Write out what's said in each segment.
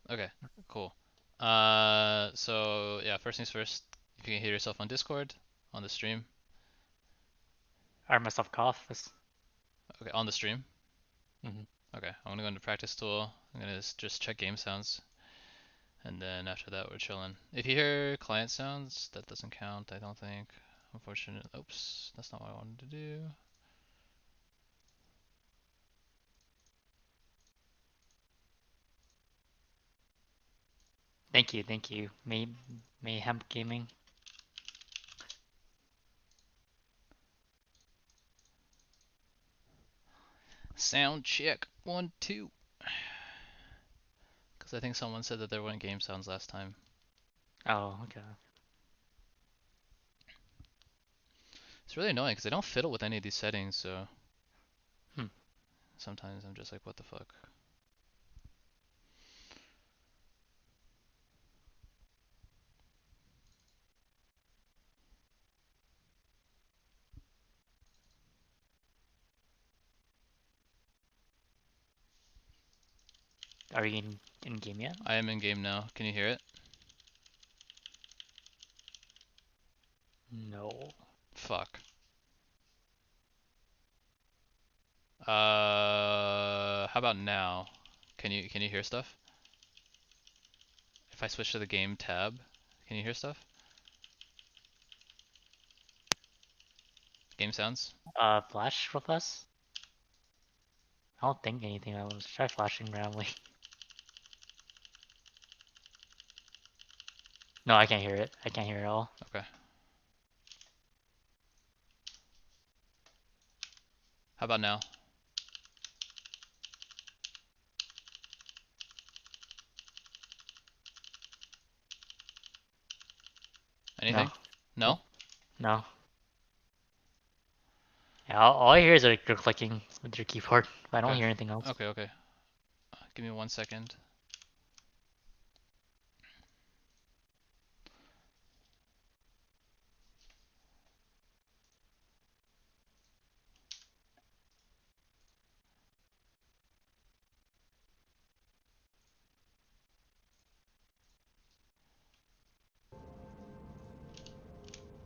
Okay, cool. So yeah, first things first, if you can hear yourself on Discord, on the stream. I heard myself cough. Okay, on the stream. Mm-hmm. Okay, I'm gonna go into practice tool. I'm gonna just check game sounds, and then after that we're chilling. If you hear client sounds, that doesn't count, I don't think. Unfortunately, oops, that's not what I wanted to do. Thank you. Mayhem Gaming. Sound check, 1, 2. Because I think someone said that there weren't game sounds last time. Oh, okay. It's really annoying because I don't fiddle with any of these settings, so Hmm. sometimes I'm just like, what the fuck? Are you in game yet? I am in game now. Can you hear it? No. Fuck. How about now? Can you hear stuff? If I switch to the game tab, can you hear stuff? Game sounds? Flash with us? I don't think anything. I was try flashing randomly. No, I can't hear it. I can't hear it at all. Okay. How about now? No. Anything? Nope. No? No. Yeah, all I hear is like you're clicking with your keyboard. I don't Okay. hear anything else. Okay. Give me 1 second.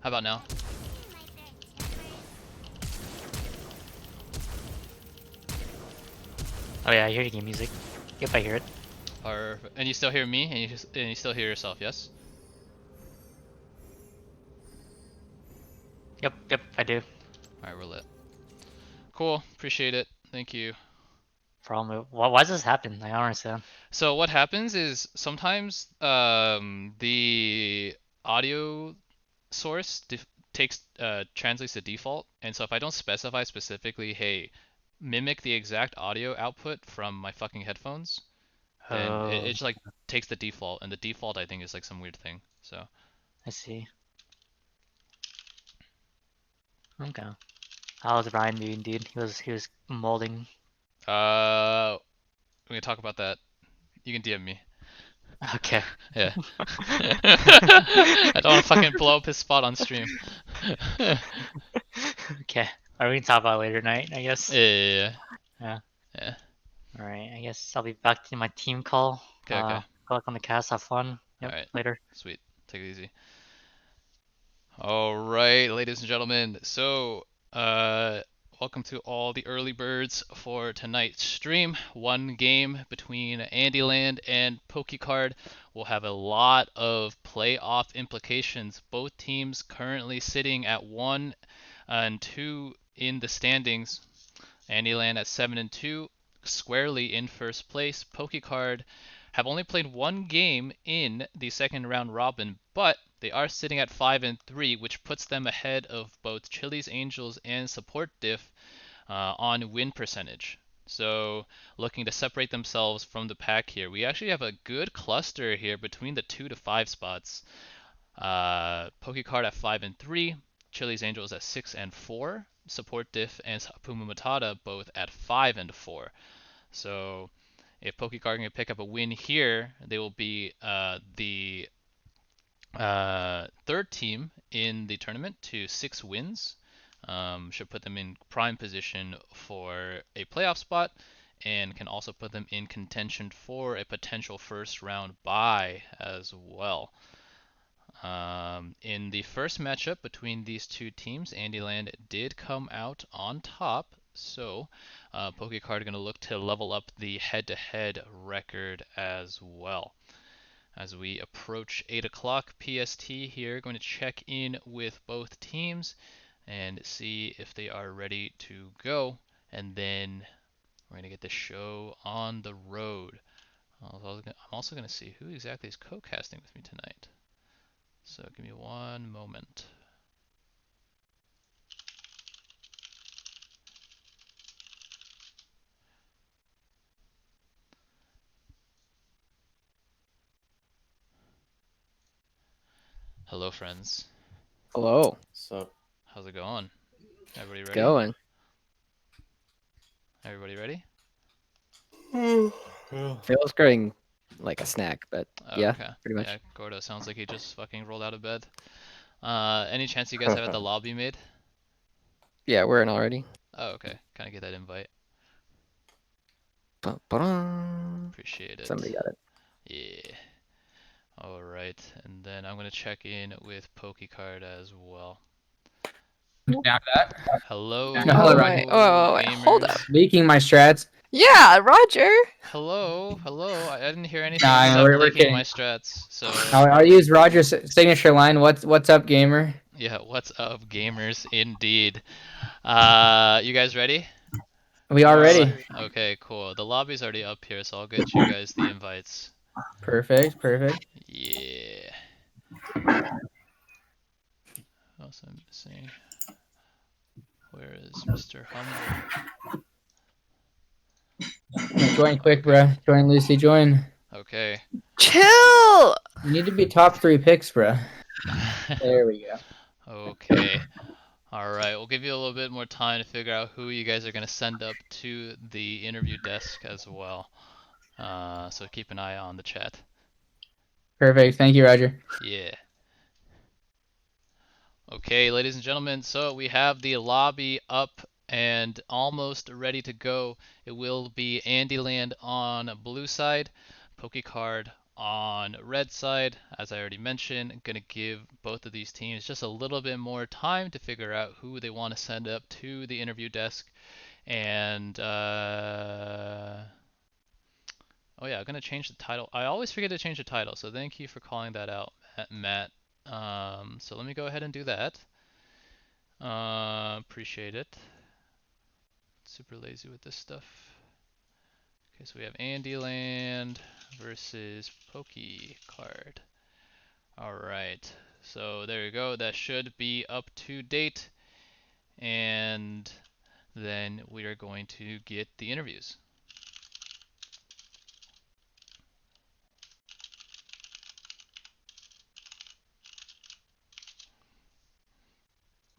How about now? Oh yeah, I hear the game music. Yep, I hear it. And you still hear me, and you still hear yourself, yes? Yep, I do. Alright, we're lit. Cool, appreciate it. Thank you. Problem. Why does this happen? I don't understand. So what happens is sometimes the audio source takes translates the default, and so if I don't specify specifically, hey, mimic the exact audio output from my fucking headphones, then it Oh, just like takes the default, and the default I think is like some weird thing. So I see. Okay. How's Ryan doing, dude? He was molding. we can talk about that. You can DM me. Okay. Yeah. I don't want to fucking blow up his spot on stream. Yeah, Okay. Are we gonna talk about it later tonight, I yeah, guess? yeah. Yeah. Yeah. Alright, I guess I'll be back to my team call. Okay. Good luck on the cast, have fun. All Yep, right. later. Sweet. Take it easy. All right, ladies and gentlemen. So, welcome to all the early birds for tonight's stream. One game between Andyland and Pokey Card will have a lot of playoff implications. Both teams currently sitting at 1 and 2 in the standings. Andyland at 7 and 2, squarely in first place. Pokecard have only played one game in the second round robin, but they are sitting at 5 and 3, which puts them ahead of both Chili's Angels and Support Diff on win percentage. So looking to separate themselves from the pack here. We actually have a good cluster here between the 2 to 5 spots. Pokecard at 5 and 3, Chili's Angels at 6 and 4, Support Diff and Puma Matata both at 5 and 4. So if Pokecard can pick up a win here, they will be the third team in the tournament to 6 wins. Should put them in prime position for a playoff spot. and can also put them in contention for a potential first round bye as well. In the first matchup between these two teams, Andyland did come out on top, so PokeCard going to look to level up the head-to-head record as well. As we approach 8 o'clock PST here, going to check in with both teams and see if they are ready to go, and then we're going to get the show on the road. I'm also going to see who exactly is co-casting with me tonight. So give me one moment. Hello, friends. Hello. So How's it going? Everybody It's ready? going. Everybody ready? Feels getting like a snack, but Oh, yeah, okay. pretty Yeah, much. Gordo sounds like he just fucking rolled out of bed. Any chance you guys have at the lobby made? Yeah, we're in already. Oh, okay. Kind of get that invite. Ba-ba-dum. Appreciate it. Somebody got it. Yeah. All right. And then I'm gonna check in with PokeCard as well. Down that. Hello, Hello, my. Oh, wait, hold up. gamers. Leaking my strats. Yeah, Roger. Hello, hello. I didn't hear anything Nah, except we're leaking my kidding. strats. So I'll use Roger's signature line. What's up, gamer? yeah, what's up, gamers? Indeed. You guys ready? We More are or ready. less. Okay, cool. The lobby's already up here, so I'll get you guys the invites. Perfect, perfect. Yeah. What else am I missing? Where is Mr. Humble? Join quick, Okay. bruh. Join Lucy, join. Okay. Chill. You need to be top 3 picks, bruh. There we go. Okay. All right. We'll give you a little bit more time to figure out who you guys are going to send up to the interview desk as well. So keep an eye on the chat. Perfect. Thank you, Roger. Yeah. Okay, ladies and gentlemen, so we have the lobby up and almost ready to go. It will be Andyland on blue side, PokeCard on red side. As I already mentioned, I'm going to give both of these teams just a little bit more time to figure out who they want to send up to the interview desk. And, oh yeah, I'm going to change the title. I always forget to change the title, so thank you for calling that out, Matt. So let me go ahead and do that. Appreciate it. Super lazy with this stuff. Okay, so we have Andyland versus Pokey card. Alright, so there you go. That should be up to date. And then we are going to get the interviews.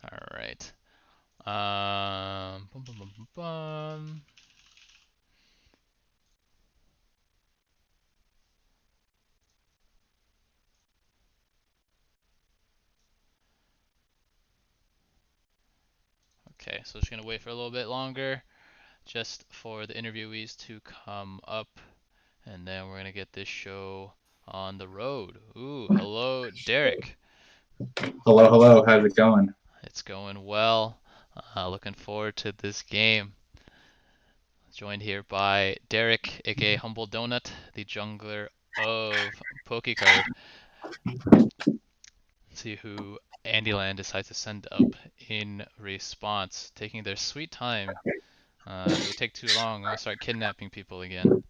Alright. Bum, bum, bum, bum, bum. Okay, so just gonna wait for a little bit longer just for the interviewees to come up, and then we're gonna get this show on the road. Ooh, hello, Derek. hello, hello. How's it going? It's going well. Looking forward to this game. Joined here by Derek, aka Humble Donut, the jungler of PokeCard. See who Andyland decides to send up in response, taking their sweet time. If they take too long, I'm gonna start kidnapping people again.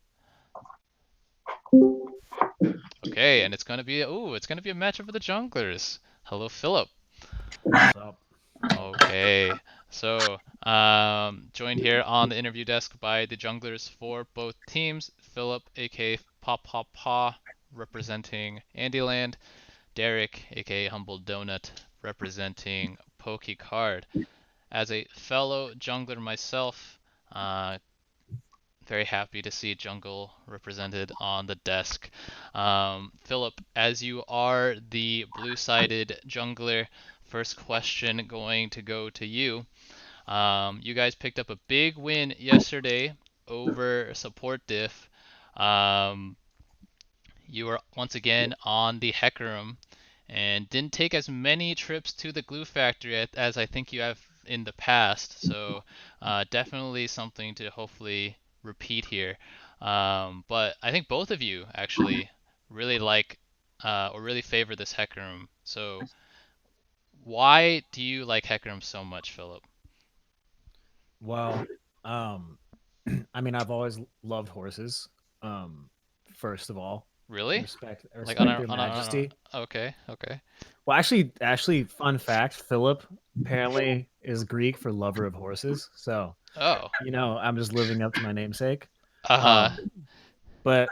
Okay, and it's gonna be it's gonna be a matchup of the junglers. Hello, Philip. What's up? Okay, so joined here on the interview desk by the junglers for both teams. Philip, aka Pop Pop Paw, representing Andyland. Derek, aka Humble Donut, representing PokeCard. As a fellow jungler myself, very happy to see jungle represented on the desk. Philip, as you are the blue-sided jungler, first question going to go to you. You guys picked up a big win yesterday over support diff. Um, you were once again on the Hecarim and didn't take as many trips to the glue factory as I think you have in the past. So definitely something to hopefully repeat here. But I think both of you actually really like or really favor this Hecarim. So why do you like Hecarim so much, Philip? Well, um, I mean, I've always loved horses. Um, first of all, Really? respect Like on respect a their on a, on majesty. a okay, okay. Well, actually, fun fact: Philip apparently is Greek for lover of horses. So, Oh. I'm just living up to my namesake. Uh-huh. Um, but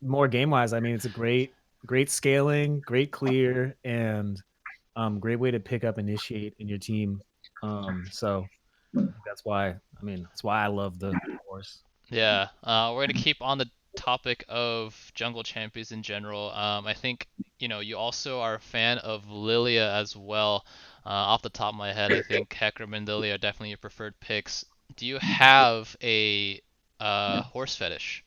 more game wise, I mean, it's a great scaling, great clear, and great way to pick up initiate in your team. So that's why I love the horse. Yeah, we're gonna keep on the topic of jungle champions in general. I think you also are a fan of Lilia as well. Off the top of my head, I think Hecarim and Lilia are definitely your preferred picks. Do you have a horse fetish?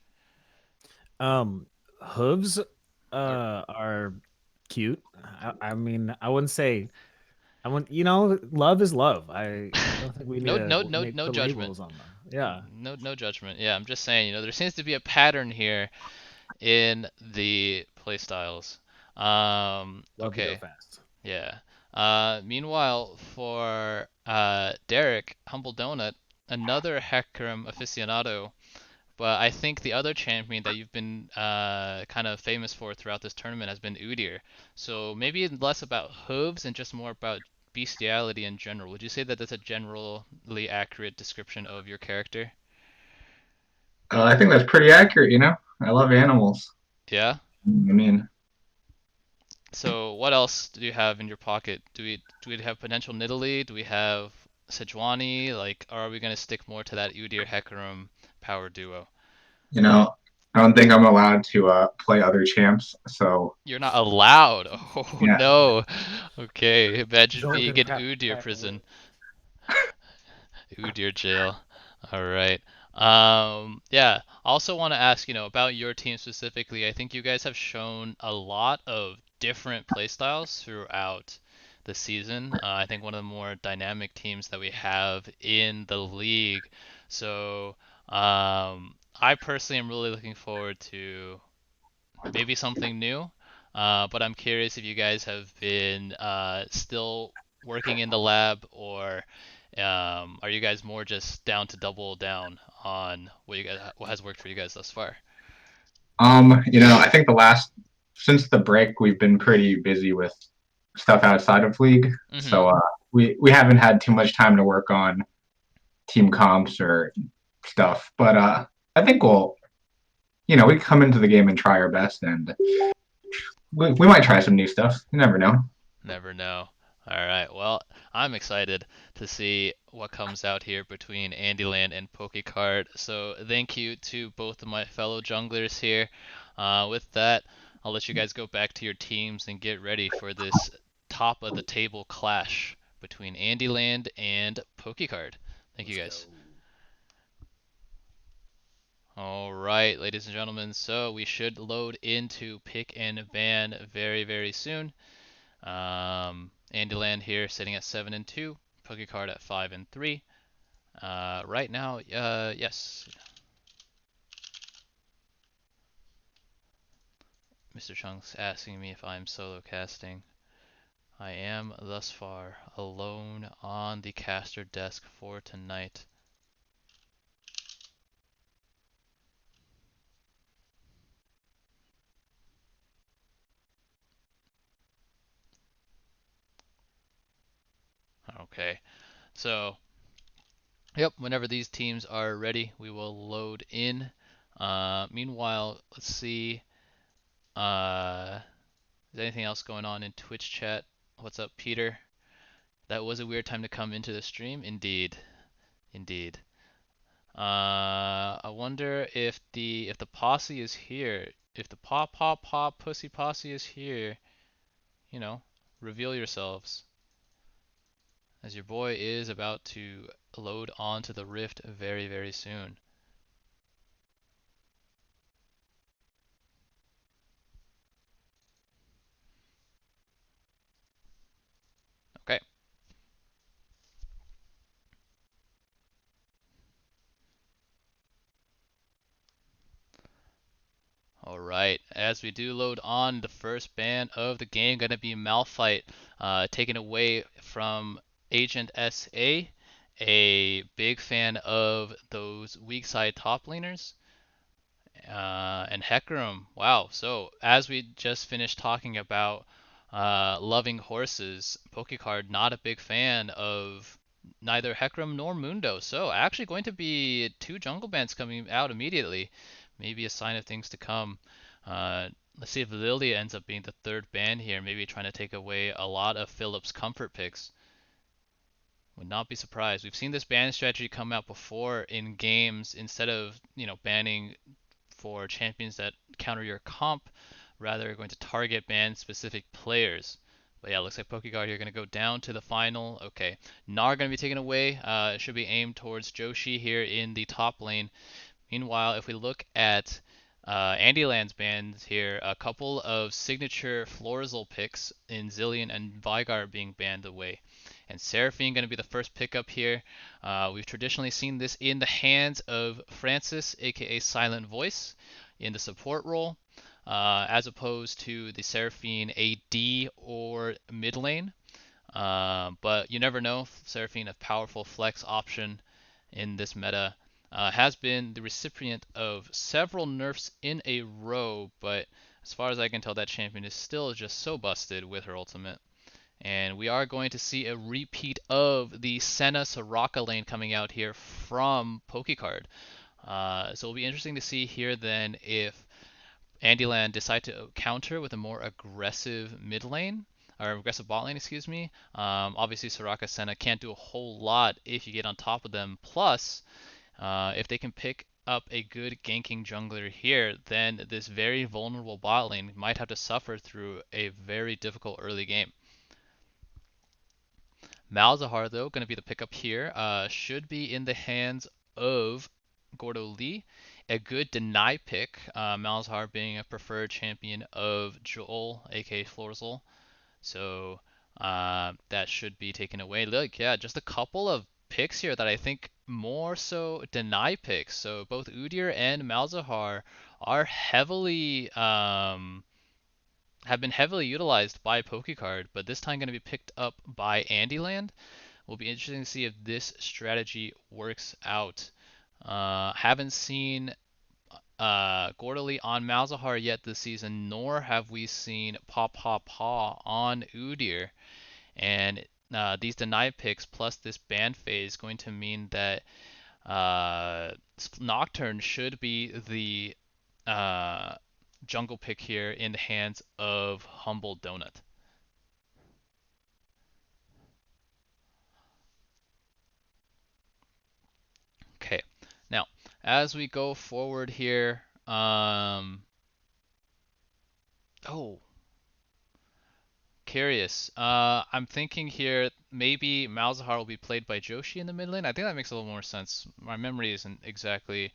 Hooves Or are cute. I mean, I wouldn't say I want love is love. I don't think we need no to no no no put judgment. labels on them. Yeah, No judgment. Yeah, I'm just saying, there seems to be a pattern here in the playstyles. love to go Okay. fast. Yeah. Meanwhile, for Derek, Humble Donut, another Hecarim aficionado, but I think the other champion that you've been kind of famous for throughout this tournament has been Udyr. So maybe less about hooves and just more about bestiality in general. Would you say that that's a generally accurate description of your character? I think that's pretty accurate. I love animals. Yeah? I mean, So what else do you have in your pocket? Do we have potential Nidalee? Do we have Sejuani? Like, or are we gonna stick more to that Udyr Hecarim power duo? you know, I don't think I'm allowed to play other champs. So You're not allowed. Oh yeah, no. Okay, imagine Don't being get in packed Udyr pack away. prison. Udyr jail. All right. Yeah. I also want to ask, about your team specifically. I think you guys have shown a lot of different playstyles throughout the season. I think one of the more dynamic teams that we have in the league. So, I personally am really looking forward to maybe something new. But I'm curious if you guys have been still working in the lab, or are you guys more just down to double down on what has worked for you guys thus far? I think since the break, we've been pretty busy with stuff outside of league. Mm-hmm. So we haven't had too much time to work on team comps or stuff. But I think we come into the game and try our best, and we might try some new stuff. You never know. Never know. All right. Well, I'm excited to see what comes out here between Andyland and Pokecard. So thank you to both of my fellow junglers here. With that, I'll let you guys go back to your teams and get ready for this top of the table clash between Andyland and Pokecard. Thank you Let's guys. go. All right, ladies and gentlemen. So we should load into pick and ban very, very soon. Andyland here sitting at 7-2. Pokecard at 5-3. Right now, yes. Mr. Chung's asking me if I'm solo casting. I am thus far alone on the caster desk for tonight. Okay, so yep, whenever these teams are ready, we will load in. Meanwhile, let's see. Is anything else going on in Twitch chat? What's up, Peter? That was a weird time to come into the stream. Indeed, indeed. I wonder if the posse is here. If the paw pussy posse is here, you know, reveal yourselves, as your boy is about to load onto the rift very, very soon. as we do load on the first ban of the game, going to be Malphite, taken away from Agent SA, a big fan of those weak side top laners. And Hecarim, wow. So as we just finished talking about loving horses, Pokecard not a big fan of neither Hecarim nor Mundo. So actually going to be 2 jungle bans coming out immediately. Maybe a sign of things to come. Let's see if Lilia ends up being the 3rd ban here, maybe trying to take away a lot of Philip's comfort picks. Would not be surprised. We've seen this ban strategy come out before in games. Instead of, banning for champions that counter your comp, rather going to target ban specific players. But yeah, looks like Pokeguard here going to go down to the final. Okay, Gnar going to be taken away. It should be aimed towards Joshi here in the top lane. Meanwhile, if we look at Andyland's bans here, a couple of signature Florizel picks in Zillion and Vigar being banned away. And Seraphine going to be the first pickup here. We've traditionally seen this in the hands of Francis, aka Silent Voice, in the support role, as opposed to the Seraphine AD or mid lane. But you never know. Seraphine, a powerful flex option in this meta, has been the recipient of several nerfs in a row, but as far as I can tell, that champion is still just so busted with her ultimate. And we are going to see a repeat of the Senna Soraka lane coming out here from Pokecard. So it'll be interesting to see here then if Andyland decide to counter with a more aggressive mid lane, or aggressive bot lane, excuse me. Obviously Soraka Senna can't do a whole lot if you get on top of them. Plus, if they can pick up a good ganking jungler here, then this very vulnerable bot lane might have to suffer through a very difficult early game. Malzahar, though, going to be the pickup here. Should be in the hands of Gordo Lee. A good deny pick. Malzahar being a preferred champion of Joel, aka Florizel. So that should be taken away. Look, yeah, just a couple of picks here that I think more so deny picks. So both Udyr and Malzahar are heavily have been heavily utilized by Pokecard, but this time going to be picked up by Andyland. Will be interesting to see if this strategy works out. Haven't seen Gordoli on Malzahar yet this season, nor have we seen Paw Paw Paw on Udyr. And these deny picks plus this ban phase going to mean that Nocturne should be the jungle pick here in the hands of Humble Donut. Okay, now as we go forward here, curious. I'm thinking here maybe Malzahar will be played by Joshi in the mid lane. I think that makes a little more sense. My memory isn't exactly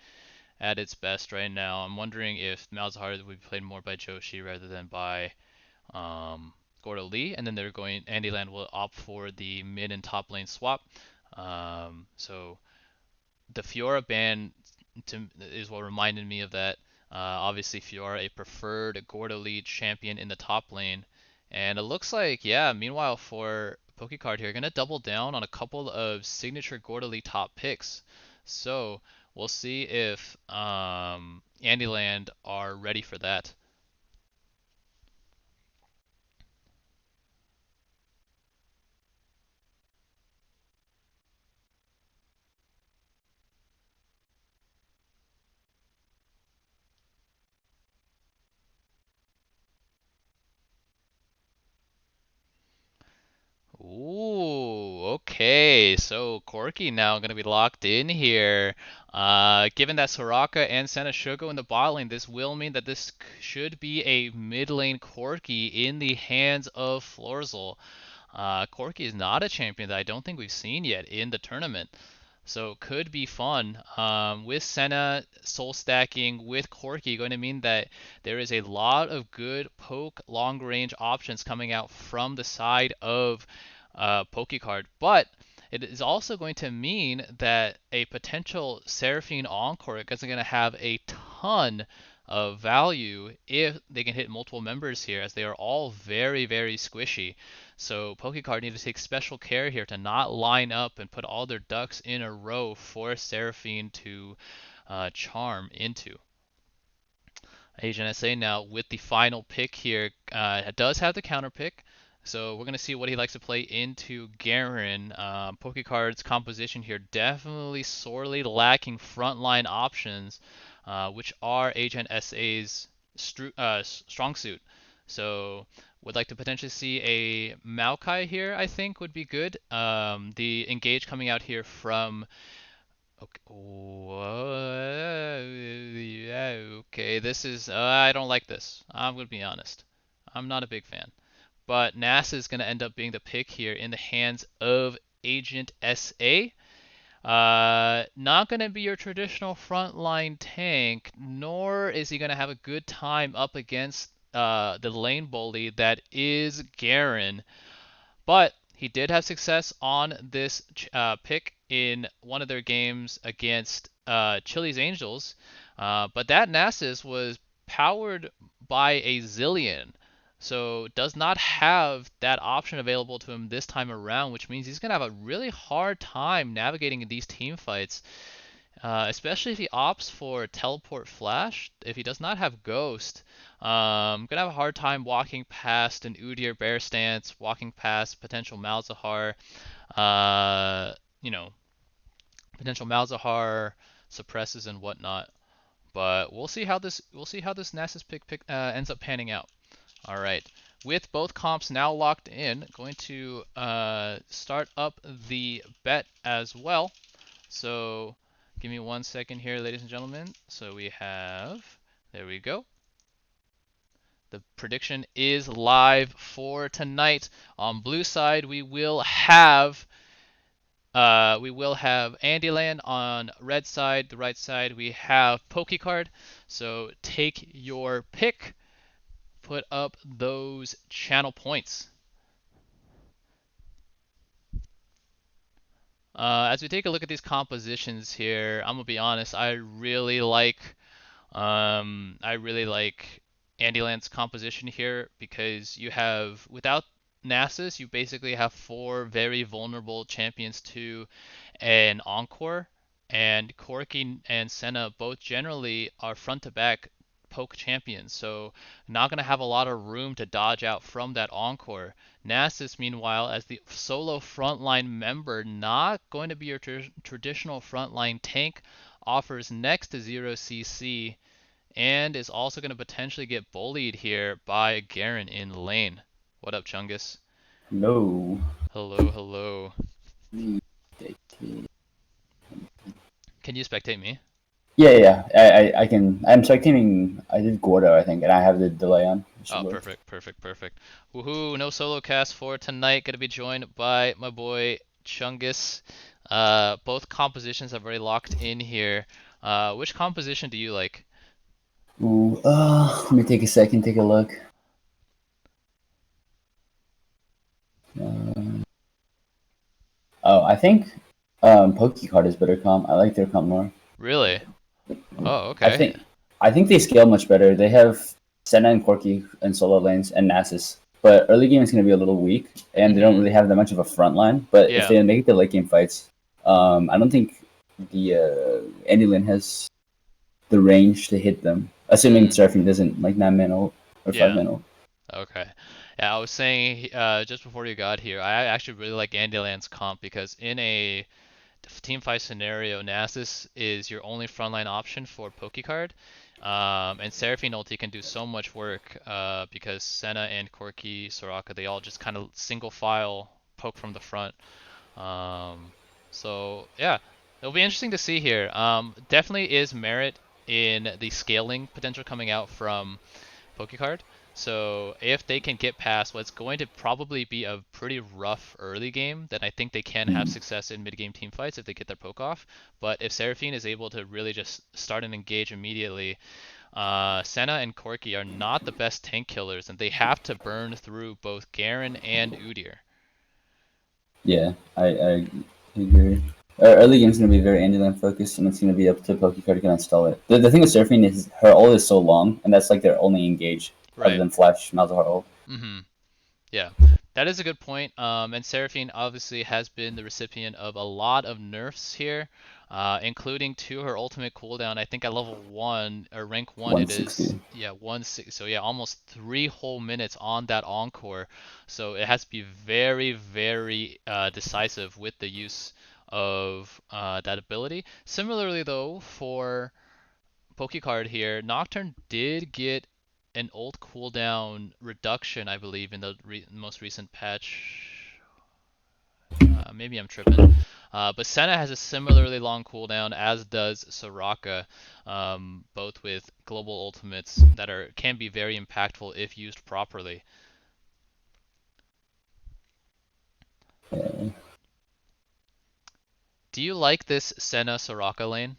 at its best right now. I'm wondering if Malzahar would be played more by Joshi rather than by Gordo Lee, and then Andyland will opt for the mid and top lane swap. So the Fiora ban is what reminded me of that. Obviously Fiora a preferred Gordo Lee champion in the top lane. And it looks like, yeah, meanwhile for Pokecard here, going to double down on a couple of signature Gordo Lee top picks. So we'll see if Andyland are ready for that. Ooh, okay. So Corky now going to be locked in here. Given that Soraka and Senna should go in the bot lane, this will mean that this should be a mid lane Corky in the hands of Florizel. Corky is not a champion that I don't think we've seen yet in the tournament. So could be fun. With Senna soul stacking with Corky going to mean that there is a lot of good poke long range options coming out from the side of Pokecard. But it is also going to mean that a potential Seraphine Encore is going to have a ton of value if they can hit multiple members here, as they are all very, very squishy. So Pokecard need to take special care here to not line up and put all their ducks in a row for Seraphine to charm into. Agent SA now with the final pick here does have the counter pick. So we're going to see what he likes to play into Garen. Pokecard's composition here definitely sorely lacking frontline options, which are Agent SA's strong suit. So would like to potentially see a Maokai here, I think would be good. The engage coming out here from Okay, this is I don't like this. I'm gonna be honest. I'm not a big fan. But NASA is gonna end up being the pick here in the hands of Agent SA. Not gonna be your traditional frontline tank, nor is he gonna have a good time up against the lane bully that is Garen. But he did have success on this pick in one of their games against Chili's Angels. But that Nasus was powered by a Zillion. So does not have that option available to him this time around, which means he's going to have a really hard time navigating these team fights. Especially if he opts for Teleport Flash. If he does not have Ghost, gonna have a hard time walking past an Udyr Bear Stance, walking past potential Malzahar, you know, potential Malzahar suppresses and whatnot. But we'll see how this Nasus pick ends up panning out. All right. With both comps now locked in, going to start up the bet as well. So give me 1 second here, ladies and gentlemen. So we have, there we go. The prediction is live for tonight. On blue side, we will have Andyland. On red side, the right side, we have Pokecard. So take your pick. Put up those channel points. As we take a look at these compositions here, I'm gonna be honest. I really like Andyland's composition here because you have, without Nasus, you basically have 4 very vulnerable champions to an Encore, and Corki and Senna both generally are front to back poke champions, so not going to have a lot of room to dodge out from that Encore. Nasus, meanwhile, as the solo frontline member, not going to be your traditional frontline tank, offers next to 0cc, and is also going to potentially get bullied here by Garen in lane. What up, Chungus? No. Hello, hello. Can you spectate me? Yeah. I can. I'm spectating. I did Gordo, I think, and I have the delay on. Oh, perfect. Woohoo! No solo cast for tonight. Gonna be joined by my boy Chungus. Both compositions have already locked in here. Which composition do you like? Ooh, let me take a second, take a look. I think Pokecard is better comp. I like their comp more. Really? Oh, okay. I think they scale much better. They have Senna and Corki and solo lanes and Nasus. But early game is going to be a little weak, and they don't really have that much of a front line. But if they make the late game fights, I don't think the Andyland has the range to hit them, assuming Seraphine doesn't like 9 mana or 5 mana. Okay. Yeah, I was saying just before you got here, I actually really like Andyland's comp because in a team fight scenario, Nasus is your only frontline option for Pokecard. And Seraphine ulti can do so much work because Senna and Corki, Soraka, they all just kind of single file poke from the front. So yeah, it'll be interesting to see here. Definitely is merit in the scaling potential coming out from Pokecard. So if they can get past what's going to probably be a pretty rough early game, then I think they can have success in mid-game team fights if they get their poke off. But if Seraphine is able to really just start and engage immediately, Senna and Corki are not the best tank killers, and they have to burn through both Garen and Udyr. Yeah, I agree. Early game's gonna be very Andyland focused, and it's gonna be up to Pokey to install it. The thing with Seraphine is her ult is so long, and that's like their only engage, other than Flash Malzahar ult. Yeah, that is a good point. And Seraphine obviously has been the recipient of a lot of nerfs here, including to her ultimate cooldown. I think at level 1 or rank 1 it is 160. So yeah, almost 3 whole minutes on that encore. So it has to be very, very decisive with the use of that ability. Similarly though, for Pokecard here, Nocturne did get an ult cooldown reduction, I believe, in the most recent patch. Maybe I'm tripping. But Senna has a similarly long cooldown, as does Soraka, both with global ultimates that can be very impactful if used properly. Do you like this Senna Soraka lane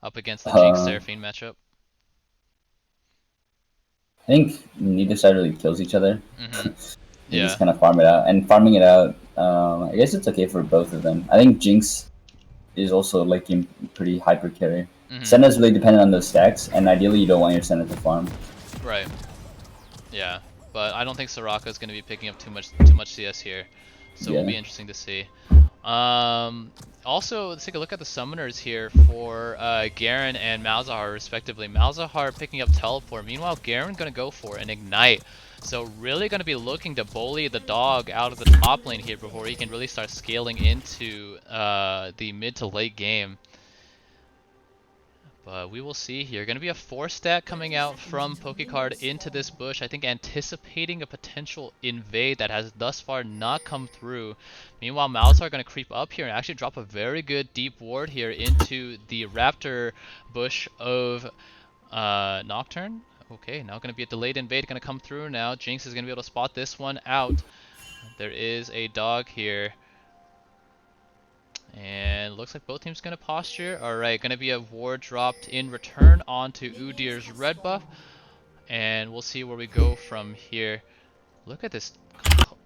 up against the Jinx Seraphine matchup? I think neither side really kills each other. They Yeah. just kind of farm it out, and farming it out, I guess it's okay for both of them. I think Jinx is also like a pretty hyper carry. Senna is really dependent on those stacks, and ideally you don't want your Senna to farm. Right. Yeah, but I don't think Soraka is going to be picking up too much CS here, so it'll be interesting to see. Also, let's take a look at the summoners here for Garen and Malzahar respectively. Malzahar picking up Teleport, meanwhile Garen going to go for an Ignite. So really going to be looking to bully the dog out of the top lane here before he can really start scaling into the mid to late game. But we will see here. Going to be a 4-stat coming out from Pokecard into this bush. I think anticipating a potential invade that has thus far not come through. Meanwhile, Malzahar are going to creep up here and actually drop a very good deep ward here into the Raptor bush of Nocturne. Okay, now going to be a delayed invade going to come through now. Jinx is going to be able to spot this one out. There is a dog here. And looks like both teams going to posture. Alright, going to be a ward dropped in return onto Udir's red buff. And we'll see where we go from here. Look at this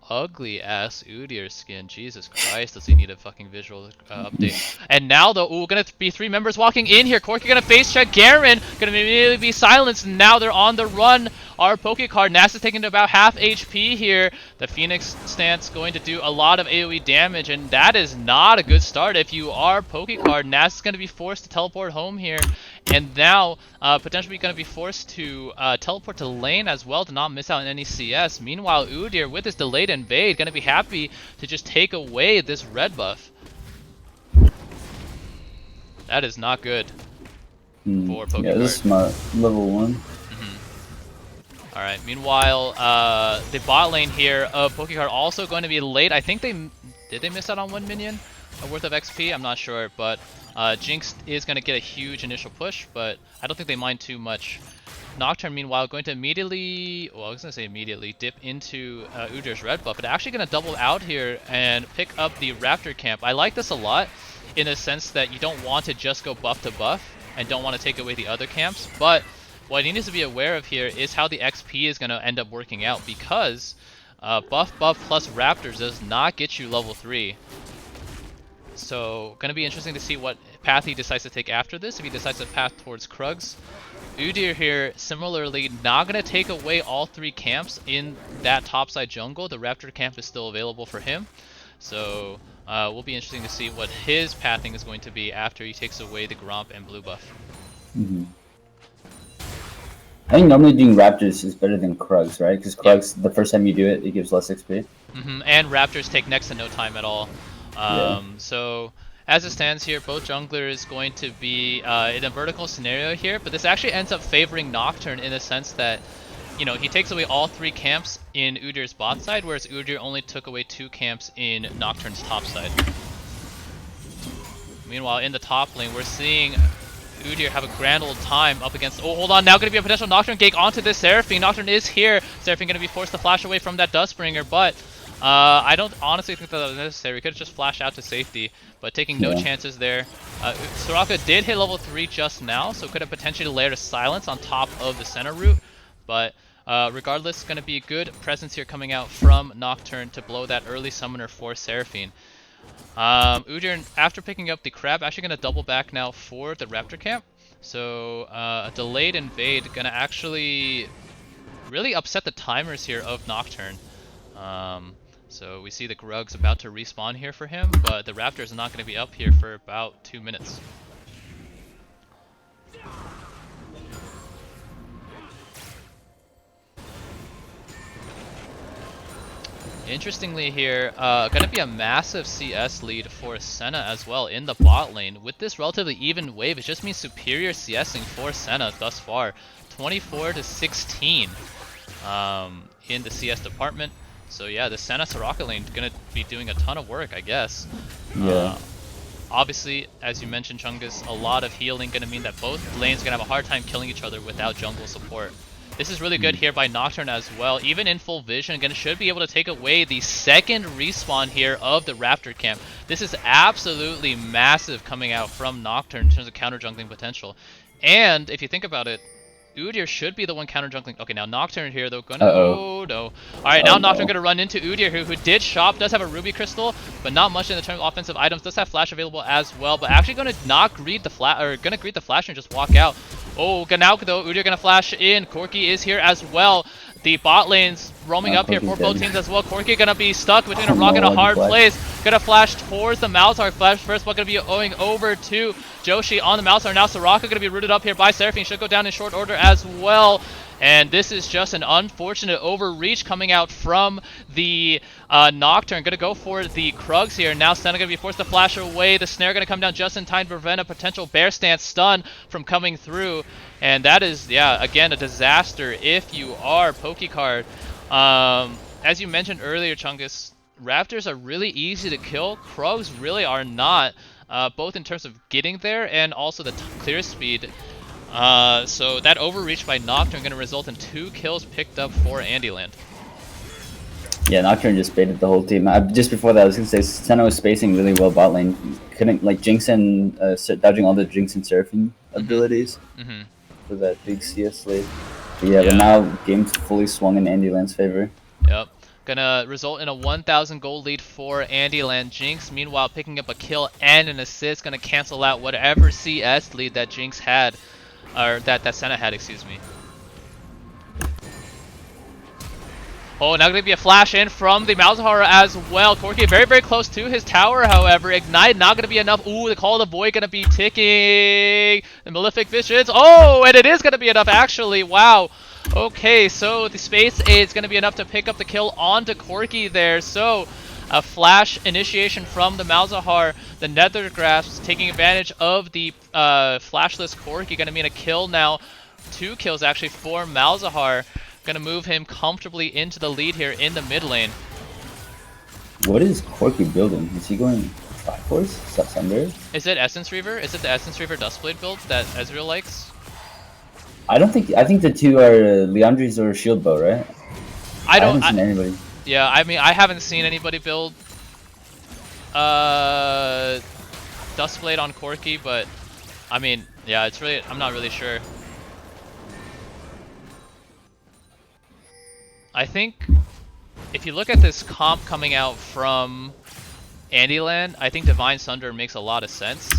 ugly ass Udyr skin. Jesus Christ, does he need a fucking visual update. And now though, ooh, gonna be 3 members walking in here. Corki gonna face check Garen, gonna immediately be silenced, and now they're on the run. Our Pokecard, Nass is taking about half HP here. The Phoenix stance going to do a lot of AoE damage, and that is not a good start if you are Pokecard. Nass is gonna be forced to teleport home here, and now potentially gonna be forced to teleport to lane as well to not miss out on any CS. Meanwhile, Udyr with his delayed invade gonna be happy to just take away this red buff. That is not good for Pokecard. Yeah, this is smart. Level 1. Alright, meanwhile, the bot lane here of Pokecard also going to be late. I think did they miss out on 1 minion worth of XP? I'm not sure, but Jinx is going to get a huge initial push, but I don't think they mind too much. Nocturne, meanwhile, going to immediately, well, I was going to say immediately, dip into Udyr's red buff, but actually going to double out here and pick up the Raptor camp. I like this a lot in the sense that you don't want to just go buff to buff and don't want to take away the other camps, but what he needs to be aware of here is how the XP is going to end up working out, because buff plus Raptors does not get you level 3. So going to be interesting to see what path he decides to take after this, if he decides to path towards Krugs. Udyr here, similarly, not going to take away all 3 camps in that topside jungle. The Raptor camp is still available for him. So will be interesting to see what his pathing is going to be after he takes away the Gromp and blue buff. I think normally doing Raptors is better than Krugs, right? Because Krugs, the first time you do it, it gives less XP. And Raptors take next to no time at all. So as it stands here, both junglers going to be in a vertical scenario here, but this actually ends up favoring Nocturne in the sense that, you know, he takes away all 3 camps in Udyr's bot side, whereas Udyr only took away 2 camps in Nocturne's top side. Meanwhile, in the top lane, we're seeing Udyr have a grand old time up against... Oh, hold on. Now going to be a potential Nocturne gank onto this Seraphine. Nocturne is here. Seraphine going to be forced to flash away from that Dustbringer, but I don't honestly think that was necessary. We could have just flashed out to safety, but taking no chances there. Soraka did hit level 3 just now, so could have potentially layered a silence on top of the center route, but regardless, it's going to be a good presence here coming out from Nocturne to blow that early summoner for Seraphine. Udyr, after picking up the crab, actually going to double back now for the raptor camp. So a delayed invade going to actually really upset the timers here of Nocturne. So we see the Grug's about to respawn here for him, but the raptors are not going to be up here for about 2 minutes. Interestingly here, going to be a massive CS lead for Senna as well in the bot lane. With this relatively even wave, it just means superior CSing for Senna thus far. 24 to 16 in the CS department. So yeah, the Senna Soraka lane is going to be doing a ton of work, I guess. Yeah. Obviously, as you mentioned, Chungus, a lot of healing going to mean that both lanes are going to have a hard time killing each other without jungle support. This is really good here by Nocturne as well. Even in full vision, again, should be able to take away the second respawn here of the Raptor camp. This is absolutely massive coming out from Nocturne in terms of counter jungling potential. And if you think about it, Udyr should be the one counter jungling. Okay, now Nocturne here though, gonna oh no. Alright, now Nocturne gonna run into Udyr who did shop, does have a ruby crystal, but not much in the terms of offensive items, does have flash available as well, but actually gonna not greet the flash or gonna greet the flash and just walk out. Oh, now though, Udyr gonna flash in. Corki is here as well. The bot lane's roaming up here for both teams as well. Corki gonna be stuck between a rock and a hard place. Gonna flash towards the Malzahar. Flash first, but gonna be going over to Joshi on the Malzahar. Now Soraka gonna be rooted up here by Seraphine. Should go down in short order as well. And this is just an unfortunate overreach coming out from the Nocturne. Gonna go for the Krugs here. Now Senna gonna be forced to flash away. The snare gonna come down just in time to prevent a potential bear stance stun from coming through. And that is, yeah, again, a disaster if you are Pokey card. As you mentioned earlier, Chungus, Raptors are really easy to kill. Krugs really are not, both in terms of getting there and also the clear speed. So that overreach by Nocturne going to result in 2 kills picked up for Andyland. Yeah, Nocturne just baited the whole team. Just before that, I was going to say, Senna was spacing really well bot lane. Couldn't, like, Jinx and, dodging all the Jinx and Seraphine abilities for that big CS lead. But yeah, but now game's fully swung in Andyland's favor. Yep. Gonna result in a 1,000 gold lead for Andyland. Jinx, meanwhile, picking up a kill and an assist. Gonna cancel out whatever CS lead that Jinx had. Or that Senna had, excuse me. Oh, now gonna be a flash in from the Malzahar as well. Corki very, very close to his tower, however. Ignite not gonna be enough. Ooh, the Call of the Void gonna be ticking. The Malefic Visions. Oh, and it is gonna be enough, actually. Wow. Okay, so the Space Aid is gonna be enough to pick up the kill onto Corki there. So, a flash initiation from the Malzahar. The Nether Grasp taking advantage of the flashless Corki. Gonna mean a kill now. 2 kills actually for Malzahar. Gonna move him comfortably into the lead here in the mid lane. What is Corki building? Is he going Triforce? Sunder? Is it Essence Reaver? Is it the Essence Reaver Dustblade build that Ezreal likes? I think the two are Leandri's or Shield Bow, right? I haven't seen anybody. Yeah, I mean, I haven't seen anybody build Dustblade on Corki, but I mean, yeah, it's really, I'm not really sure. I think if you look at this comp coming out from Andyland, I think Divine Sunder makes a lot of sense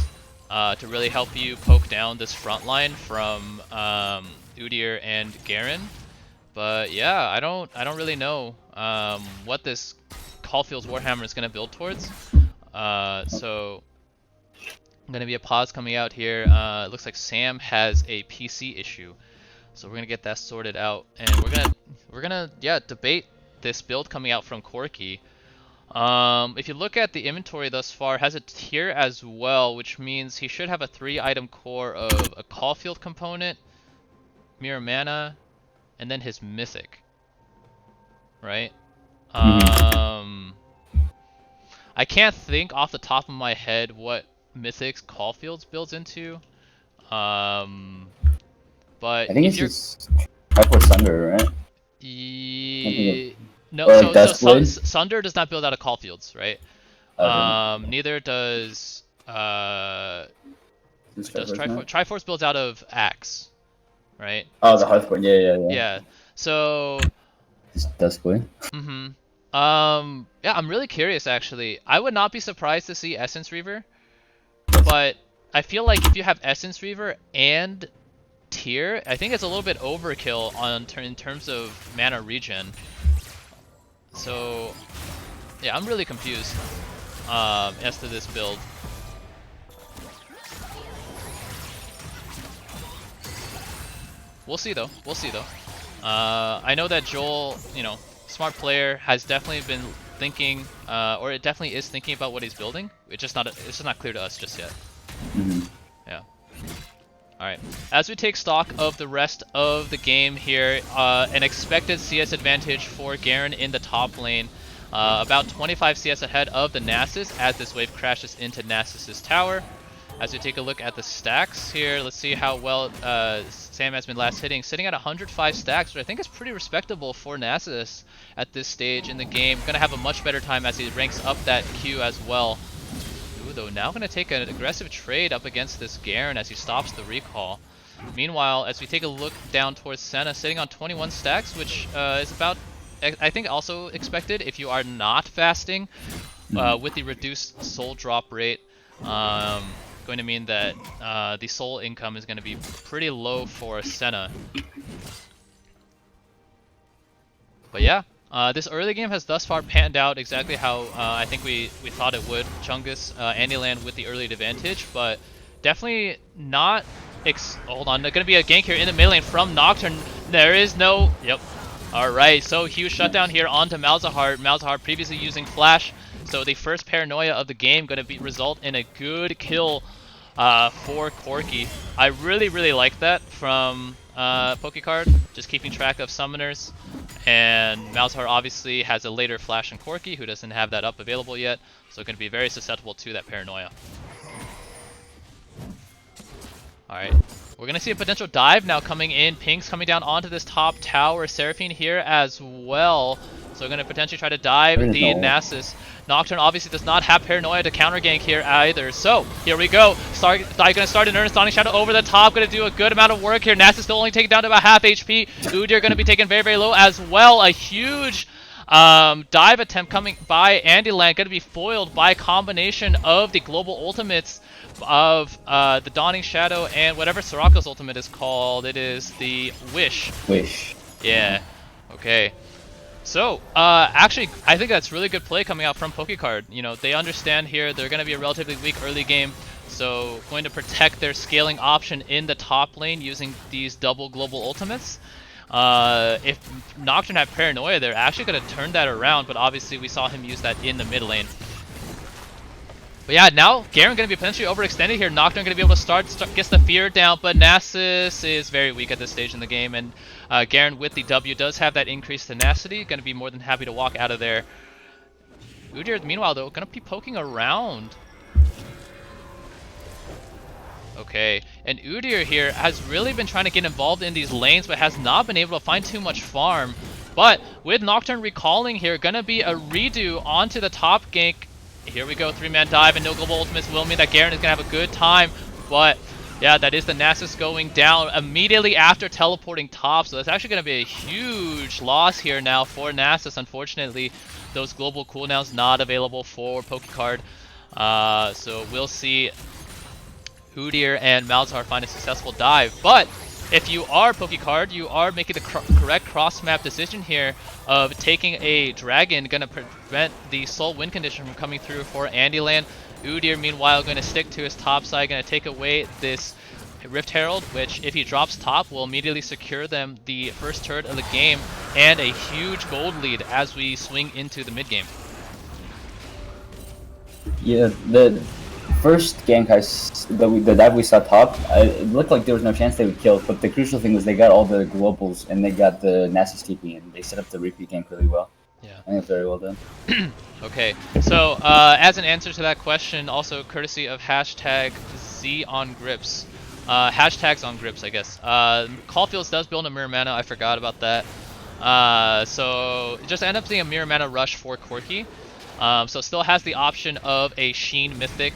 to really help you poke down this front line from Udyr and Garen. But yeah, I don't really know what this Caulfield's Warhammer is going to build towards. So going to be a pause coming out here. It looks like Sam has a PC issue, so we're gonna get that sorted out, and we're gonna yeah, debate this build coming out from Corki. If you look at the inventory thus far, has a tier as well, which means he should have a 3-item core of a Caulfield component, Mirror Mana, and then his Mythic. Right? I can't think off the top of my head what Mythic's Caulfield's builds into. But I think it's just Triforce Sunder, right? No, or so Sunder does not build out of Caulfields, right? Okay. Neither does Triforce. Triforce builds out of Axe, right? Oh, the Hearthborn, yeah. Yeah. So Just Duskblade. Yeah, I'm really curious actually. I would not be surprised to see Essence Reaver, but I feel like if you have Essence Reaver and Tier, I think it's a little bit overkill in terms of mana regen. So yeah, I'm really confused as to this build. We'll see though. We'll see though. I know that Joel, you know, smart player, has definitely been thinking, or it definitely is thinking about what he's building. It's just not clear to us just yet. Yeah. All right. As we take stock of the rest of the game here, an expected CS advantage for Garen in the top lane. About 25 CS ahead of the Nasus as this wave crashes into Nasus' tower. As we take a look at the stacks here, let's see how well Sam has been last hitting. Sitting at 105 stacks, which I think is pretty respectable for Nasus at this stage in the game. Gonna have a much better time as he ranks up that queue as well. Ooh, though, now gonna take an aggressive trade up against this Garen as he stops the recall. Meanwhile, as we take a look down towards Senna, sitting on 21 stacks, which is about, I think, also expected if you are not fasting with the reduced soul drop rate. Going to mean that the soul income is going to be pretty low for Senna. But yeah, this early game has thus far panned out exactly how I think we thought it would. Chungus, Andyland with the early advantage, but definitely not... Hold on, there's going to be a gank here in the mid lane from Nocturne. There is no... Yep. Alright, so huge shutdown here onto Malzahar. Malzahar previously using Flash. So the first paranoia of the game going to result in a good kill for Corki. I really like that from Pokey card, just keeping track of summoners. And Malzahar obviously has a later Flash than Corki, who doesn't have that up available yet, so going to be very susceptible to that paranoia. Alright, we're going to see a potential dive now coming in. Pink's coming down onto this top tower. Seraphine here as well. So we're going to potentially try to dive the Nasus. Nocturne obviously does not have Paranoia to counter gank here either. So here we go. Going to start an earnest Dawning Shadow over the top. Going to do a good amount of work here. Nasus still only taken down to about half HP. Udyr going to be taken very low as well. A huge dive attempt coming by Andyland. Going to be foiled by a combination of the global ultimates of the Dawning Shadow and whatever Soraka's ultimate is called. It is the Wish. Yeah. Okay. So, actually, I think that's really good play coming out from Pokecard. You know, they understand here they're going to be a relatively weak early game, so going to protect their scaling option in the top lane using these double global ultimates. If Nocturne had Paranoia, they're actually going to turn that around, but obviously we saw him use that in the mid lane. But yeah, now Garen going to be potentially overextended here. Nocturne going to be able to gets the fear down, but Nasus is very weak at this stage in the game, and Garen with the W does have that increased tenacity. Going to be more than happy to walk out of there. Udyr, meanwhile, though, going to be poking around. Okay, and Udyr here has really been trying to get involved in these lanes, but has not been able to find too much farm. But with Nocturne recalling here, going to be a redo onto the top gank. Here we go, 3-man dive, and no global ultimates will mean that Garen is going to have a good time. But yeah, that is the Nasus going down immediately after teleporting top. So that's actually going to be a huge loss here now for Nasus. Unfortunately, those global cooldowns not available for Pokecard. So we'll see Udyr and Malzahar find a successful dive. But if you are Pokecard, you are making the correct cross-map decision here of taking a dragon, going to prevent the soul win condition from coming through for Andyland. Udyr, meanwhile, going to stick to his top side, going to take away this Rift Herald, which, if he drops top, will immediately secure them the first turret of the game and a huge gold lead as we swing into the mid-game. Yeah, the first gank the dive we saw top, it looked like there was no chance they would kill, but the crucial thing was they got all the globals and they got the Nasus TP and they set up the repeat gank really well. Yeah. I think it's very well done. Okay, so as an answer to that question, also courtesy of hashtag #ZOnGrips, hashtags on grips, I guess. Caulfields does build a mirror mana, I forgot about that. So just end up seeing a mirror mana rush for Corki. So still has the option of a Sheen Mythic.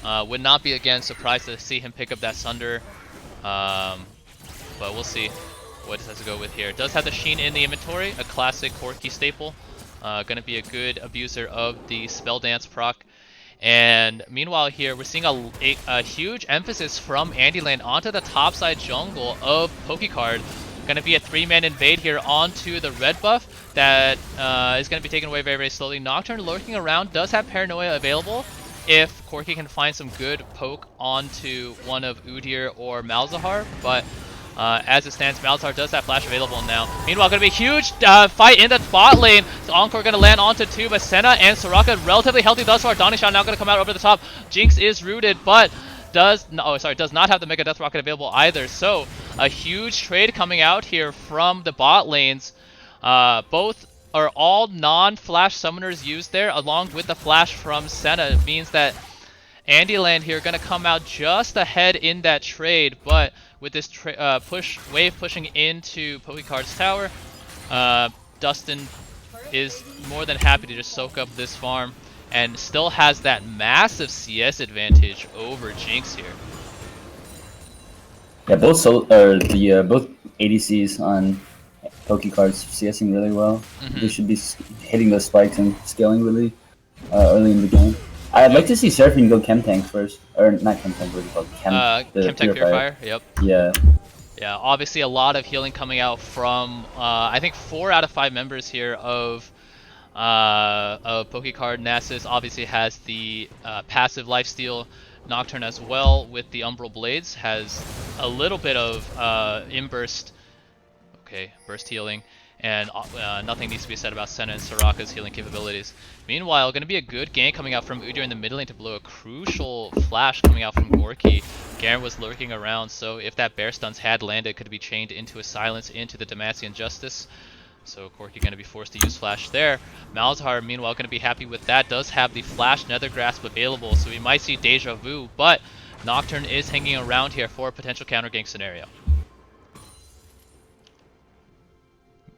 Would not be, again, surprised to see him pick up that Sunder. But we'll see what it has to go with here. Does have the Sheen in the inventory, a classic Corki staple. Gonna be a good abuser of the Spell Dance proc. And meanwhile here, we're seeing a huge emphasis from Andyland onto the topside jungle of Pokecard. Gonna be a 3-man invade here onto the red buff that is gonna be taken away very, very slowly. Nocturne lurking around, does have Paranoia available if Corki can find some good poke onto one of Udyr or Malzahar, but as it stands, Malzahar does have flash available now. Meanwhile, going to be a huge fight in the bot lane. So Encore going to land onto 2, but Senna and Soraka relatively healthy thus far. Danishan now going to come out over the top. Jinx is rooted, but does not have the Mega Death Rocket available either. So a huge trade coming out here from the bot lanes. Both are all non-flash summoners used there, along with the flash from Senna. It means that Andyland here going to come out just ahead in that trade, but with this wave pushing into Pokecard's tower, Dustin is more than happy to just soak up this farm and still has that massive CS advantage over Jinx here. Yeah, both both ADCs on Pokecard's CSing really well. They should be hitting those spikes and scaling really early in the game. I'd like to see Seraphine go Chem Tank first, or not Chem Tank, what is it called? Chem Tank Purifier. Yep. Yeah. Yeah, obviously a lot of healing coming out from I think 4 out of 5 members here of Pokecard. Nasus obviously has the passive lifesteal. Nocturne as well with the Umbral Blades has a little bit of burst healing, and nothing needs to be said about Senna and Soraka's healing capabilities. Meanwhile, going to be a good gank coming out from Udyr in the mid lane to blow a crucial flash coming out from Gorky. Garen was lurking around, so if that bear stuns had landed, could be chained into a silence into the Demacian Justice. So Corki going to be forced to use flash there. Malzahar, meanwhile, going to be happy with that. Does have the flash Nether Grasp available, so we might see Deja Vu, but Nocturne is hanging around here for a potential counter gank scenario.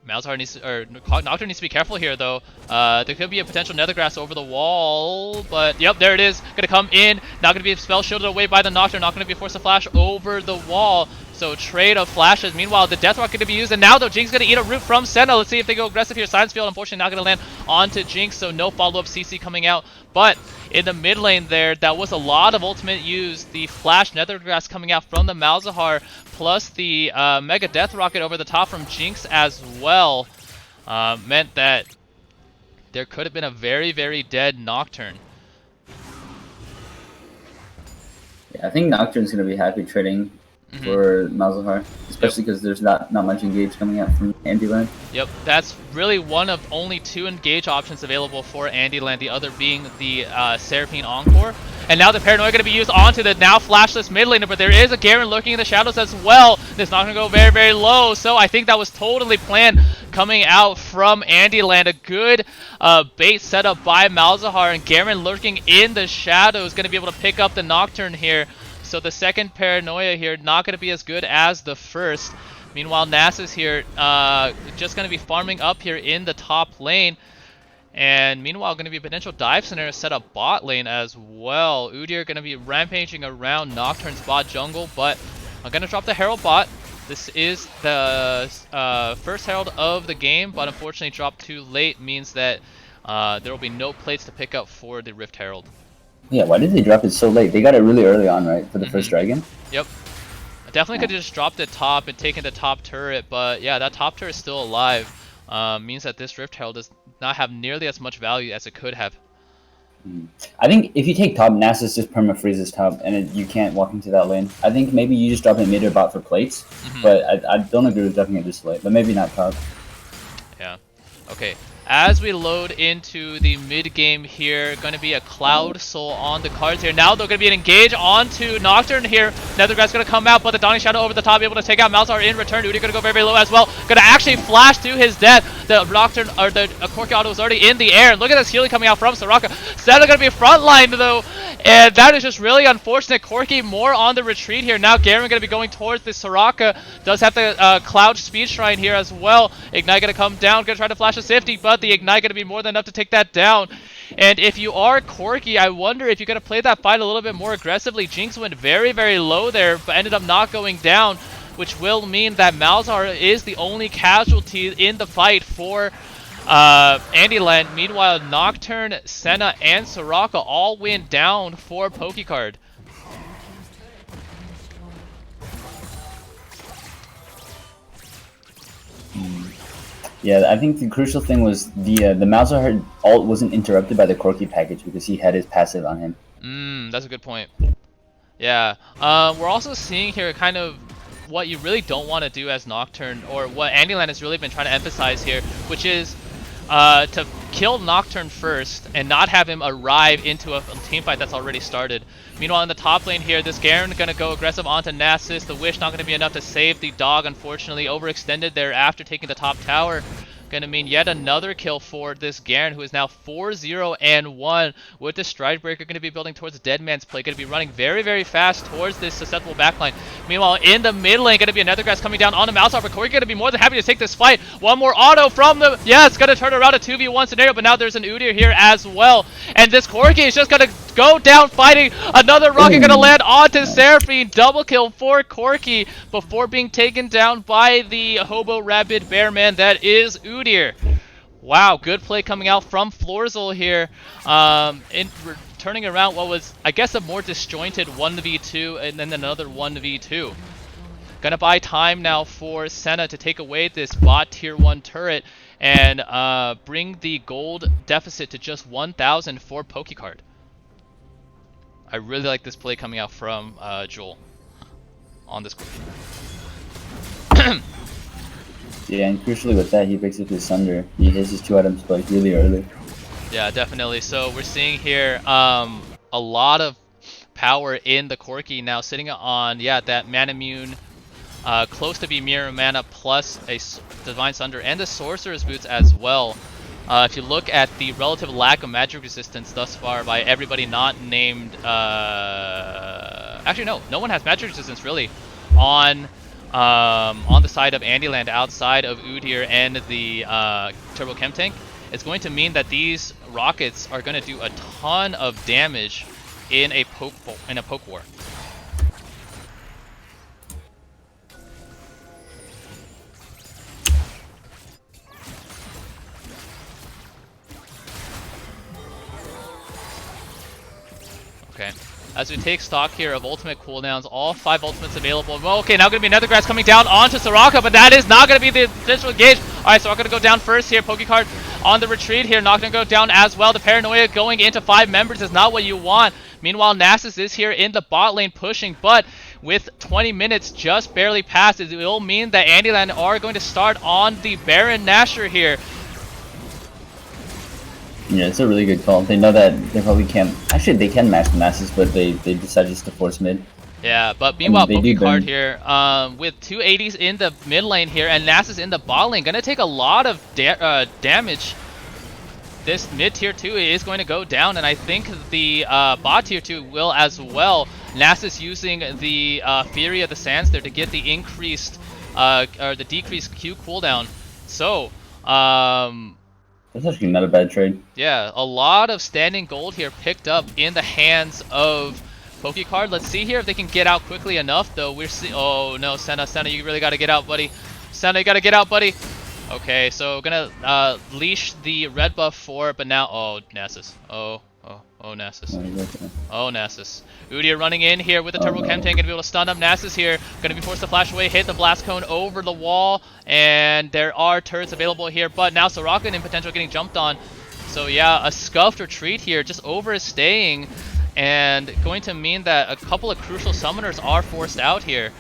Nocturne needs to be careful here, though. There could be a potential Nethergrass over the wall, but yep, there it is. Gonna come in. Not gonna be spell shielded away by the Nocturne. Not gonna be forced to flash over the wall. So trade of flashes. Meanwhile, the Death Rock gonna be used, and now though Jinx gonna eat a root from Senna. Let's see if they go aggressive here. Silence Field, unfortunately, not gonna land onto Jinx, so no follow-up CC coming out. But in the mid lane there, that was a lot of ultimate use. The flash Nethergrass coming out from the Malzahar, plus the Mega Death Rocket over the top from Jinx as well, meant that there could have been a very, very dead Nocturne. Yeah, I think Nocturne's going to be happy trading for Malzahar, especially because there's not much engage coming out from Andyland. Yep, that's really one of only 2 engage options available for Andyland, the other being the Seraphine Encore. And now the Paranoia going to be used onto the now flashless mid laner, but there is a Garen lurking in the shadows as well. It's not going to go very, very low, so I think that was totally planned coming out from Andyland. A good bait set up by Malzahar, and Garen lurking in the shadows, going to be able to pick up the Nocturne here. So the second Paranoia here, not going to be as good as the first. Meanwhile, Nasus here just going to be farming up here in the top lane. And meanwhile, going to be a potential dive scenario set up bot lane as well. Udyr going to be rampaging around Nocturne's bot jungle, but I'm going to drop the Herald bot. This is the first Herald of the game, but unfortunately dropped too late, means that there will be no plates to pick up for the Rift Herald. Yeah, why did they drop it so late? They got it really early on, right, for the first dragon? Yep. I definitely could have just dropped it top and taken the top turret, but yeah, that top turret is still alive. Means that this Rift Herald does not have nearly as much value as it could have. I think if you take top, Nasus just perma-freezes top, and you can't walk into that lane. I think maybe you just drop it mid or bot for plates, but I don't agree with dropping it this late, but maybe not top. Yeah. Okay. As we load into the mid game here, going to be a Cloud Soul on the cards here. Now they're going to be an engage onto Nocturne here. Nethergrass going to come out, but the Dawning Shadow over the top, able to take out Malzahar in return. Udyr going to go very, very low as well. Going to actually flash to his death. The Nocturne, or the Corki Auto is already in the air. And look at this healing coming out from Soraka. Senna going to be frontline though, and that is just really unfortunate. Corki more on the retreat here. Now Garen going to be going towards the Soraka. Does have the Cloud Speed Shrine here as well. Ignite going to come down, going to try to flash a Sifty, but the Ignite going to be more than enough to take that down. And if you are Corki, I wonder if you're going to play that fight a little bit more aggressively. Jinx went very, very low there, but ended up not going down, which will mean that Malzahar is the only casualty in the fight for Andyland. Meanwhile, Nocturne, Senna, and Soraka all went down for Pokecard. Yeah, I think the crucial thing was the Malzahar ult wasn't interrupted by the Corki package because he had his passive on him. That's a good point. Yeah. We're also seeing here kind of what you really don't want to do as Nocturne, or what Andyland has really been trying to emphasize here, which is to kill Nocturne first and not have him arrive into a teamfight that's already started. Meanwhile, in the top lane here, this Garen gonna go aggressive onto Nasus. The Wish not gonna be enough to save the dog, unfortunately. Overextended there after taking the top tower. Gonna mean yet another kill for this Garen, who is now 4-0-1 with the Stridebreaker. Gonna be building towards Dead Man's Play. Gonna be running very, very fast towards this susceptible backline. Meanwhile, in the mid lane, gonna be another grass coming down on the Malzahar. Corey gonna be more than happy to take this fight. One more auto from the... Yeah, it's gonna turn around a 2v1 scenario, but now there's an Udyr here as well. And this Corki is just gonna go down fighting. Another rocket gonna land onto Seraphine. Double kill for Corki before being taken down by the Hobo Rabid Bearman that is Udyr. Wow, good play coming out from Florzel here, turning around what was, I guess, a more disjointed 1v2 and then another 1v2. Gonna buy time now for Senna to take away this bot tier 1 turret and bring the gold deficit to just 1,000 for Pokecard. I really like this play coming out from Joel on this question. Yeah, and crucially with that, he picks up his Sunder. He hits his 2 items like really early. Yeah, definitely. So we're seeing here a lot of power in the Corki now, sitting on that Manamune, close to be Mirror Mana plus a Divine Sunder and the Sorcerer's Boots as well. If you look at the relative lack of magic resistance thus far by everybody not named, actually no one has magic resistance really on the side of Andyland outside of Udyr and the Turbo Chem Tank. It's going to mean that these rockets are going to do a ton of damage in a poke war. Okay. As we take stock here of ultimate cooldowns, all 5 ultimates available. Well, okay, now going to be another grass coming down onto Soraka, but that is not going to be the potential engage. Alright, Soraka going to go down first here. Pokecard on the retreat here. Not going to go down as well. The Paranoia going into 5 members is not what you want. Meanwhile, Nasus is here in the bot lane pushing, but with 20 minutes just barely passed, it will mean that Andyland are going to start on the Baron Nashor here. Yeah, it's a really good call. They know that they probably can't... Actually, they can match the Nasus, but they decided just to force mid. Yeah, but meanwhile, Pokecard here, with 2 80s in the mid lane here, and Nasus in the bot lane, gonna take a lot of damage. This mid tier 2 is going to go down, and I think the bot tier 2 will as well. Nasus using the Fury of the Sands there to get the increased, or the decreased Q cooldown. So, that's actually not a bad trade. yeah, a lot of standing gold here picked up in the hands of Pokecard. Let's see here if they can get out quickly enough, though. We're seeing... Oh, no, Senna, you really got to get out, buddy. Senna, you got to get out, buddy. Okay, so gonna leash the red buff for it, but now... Oh, Nasus. Oh, Nasus. Oh, Nasus. Udyr running in here with the Turbo Chem Tank, gonna be able to stun up Nasus here. Gonna be forced to flash away, hit the Blast Cone over the wall, and there are turrets available here, but now Soraka in potential getting jumped on. So yeah, a scuffed retreat here, just overstaying, and going to mean that a couple of crucial summoners are forced out here.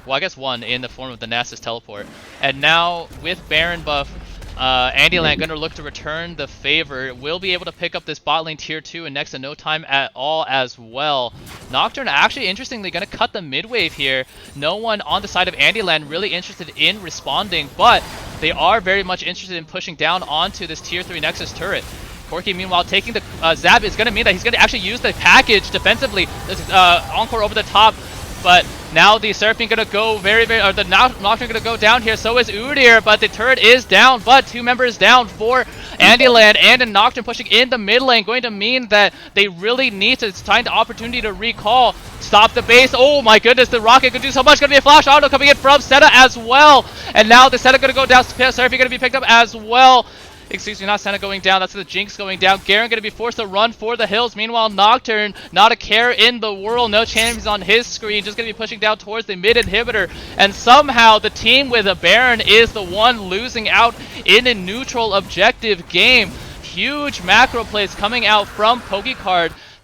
Well, I guess one in the form of the Nasus teleport. And now with Baron buff, Andyland gonna look to return the favor. Will be able to pick up this bot lane tier 2 in next to no time at all as well. Nocturne actually interestingly gonna cut the mid wave here. No one on the side of Andyland really interested in responding, but they are very much interested in pushing down onto this tier 3 Nexus turret. Corki meanwhile taking the Zap is gonna mean that he's gonna actually use the package defensively. This Encore over the top. But now the Seraphine gonna go or the Nocturne gonna go down here, so is Udyr, but the turret is down, but 2 members down for Andyland, and a Nocturne pushing in the mid lane, going to mean that they really need to find the opportunity to recall, stop the base. Oh my goodness, the rocket could do so much. Gonna be a flash auto coming in from Senna as well, and now the Senna gonna go down, Seraphine gonna be picked up as well. Excuse me, not Senna going down. That's the Jinx going down. Garen going to be forced to run for the hills. Meanwhile, Nocturne, not a care in the world. No champions on his screen. Just going to be pushing down towards the mid inhibitor. And somehow the team with a Baron is the one losing out in a neutral objective game. Huge macro plays coming out from Pokey,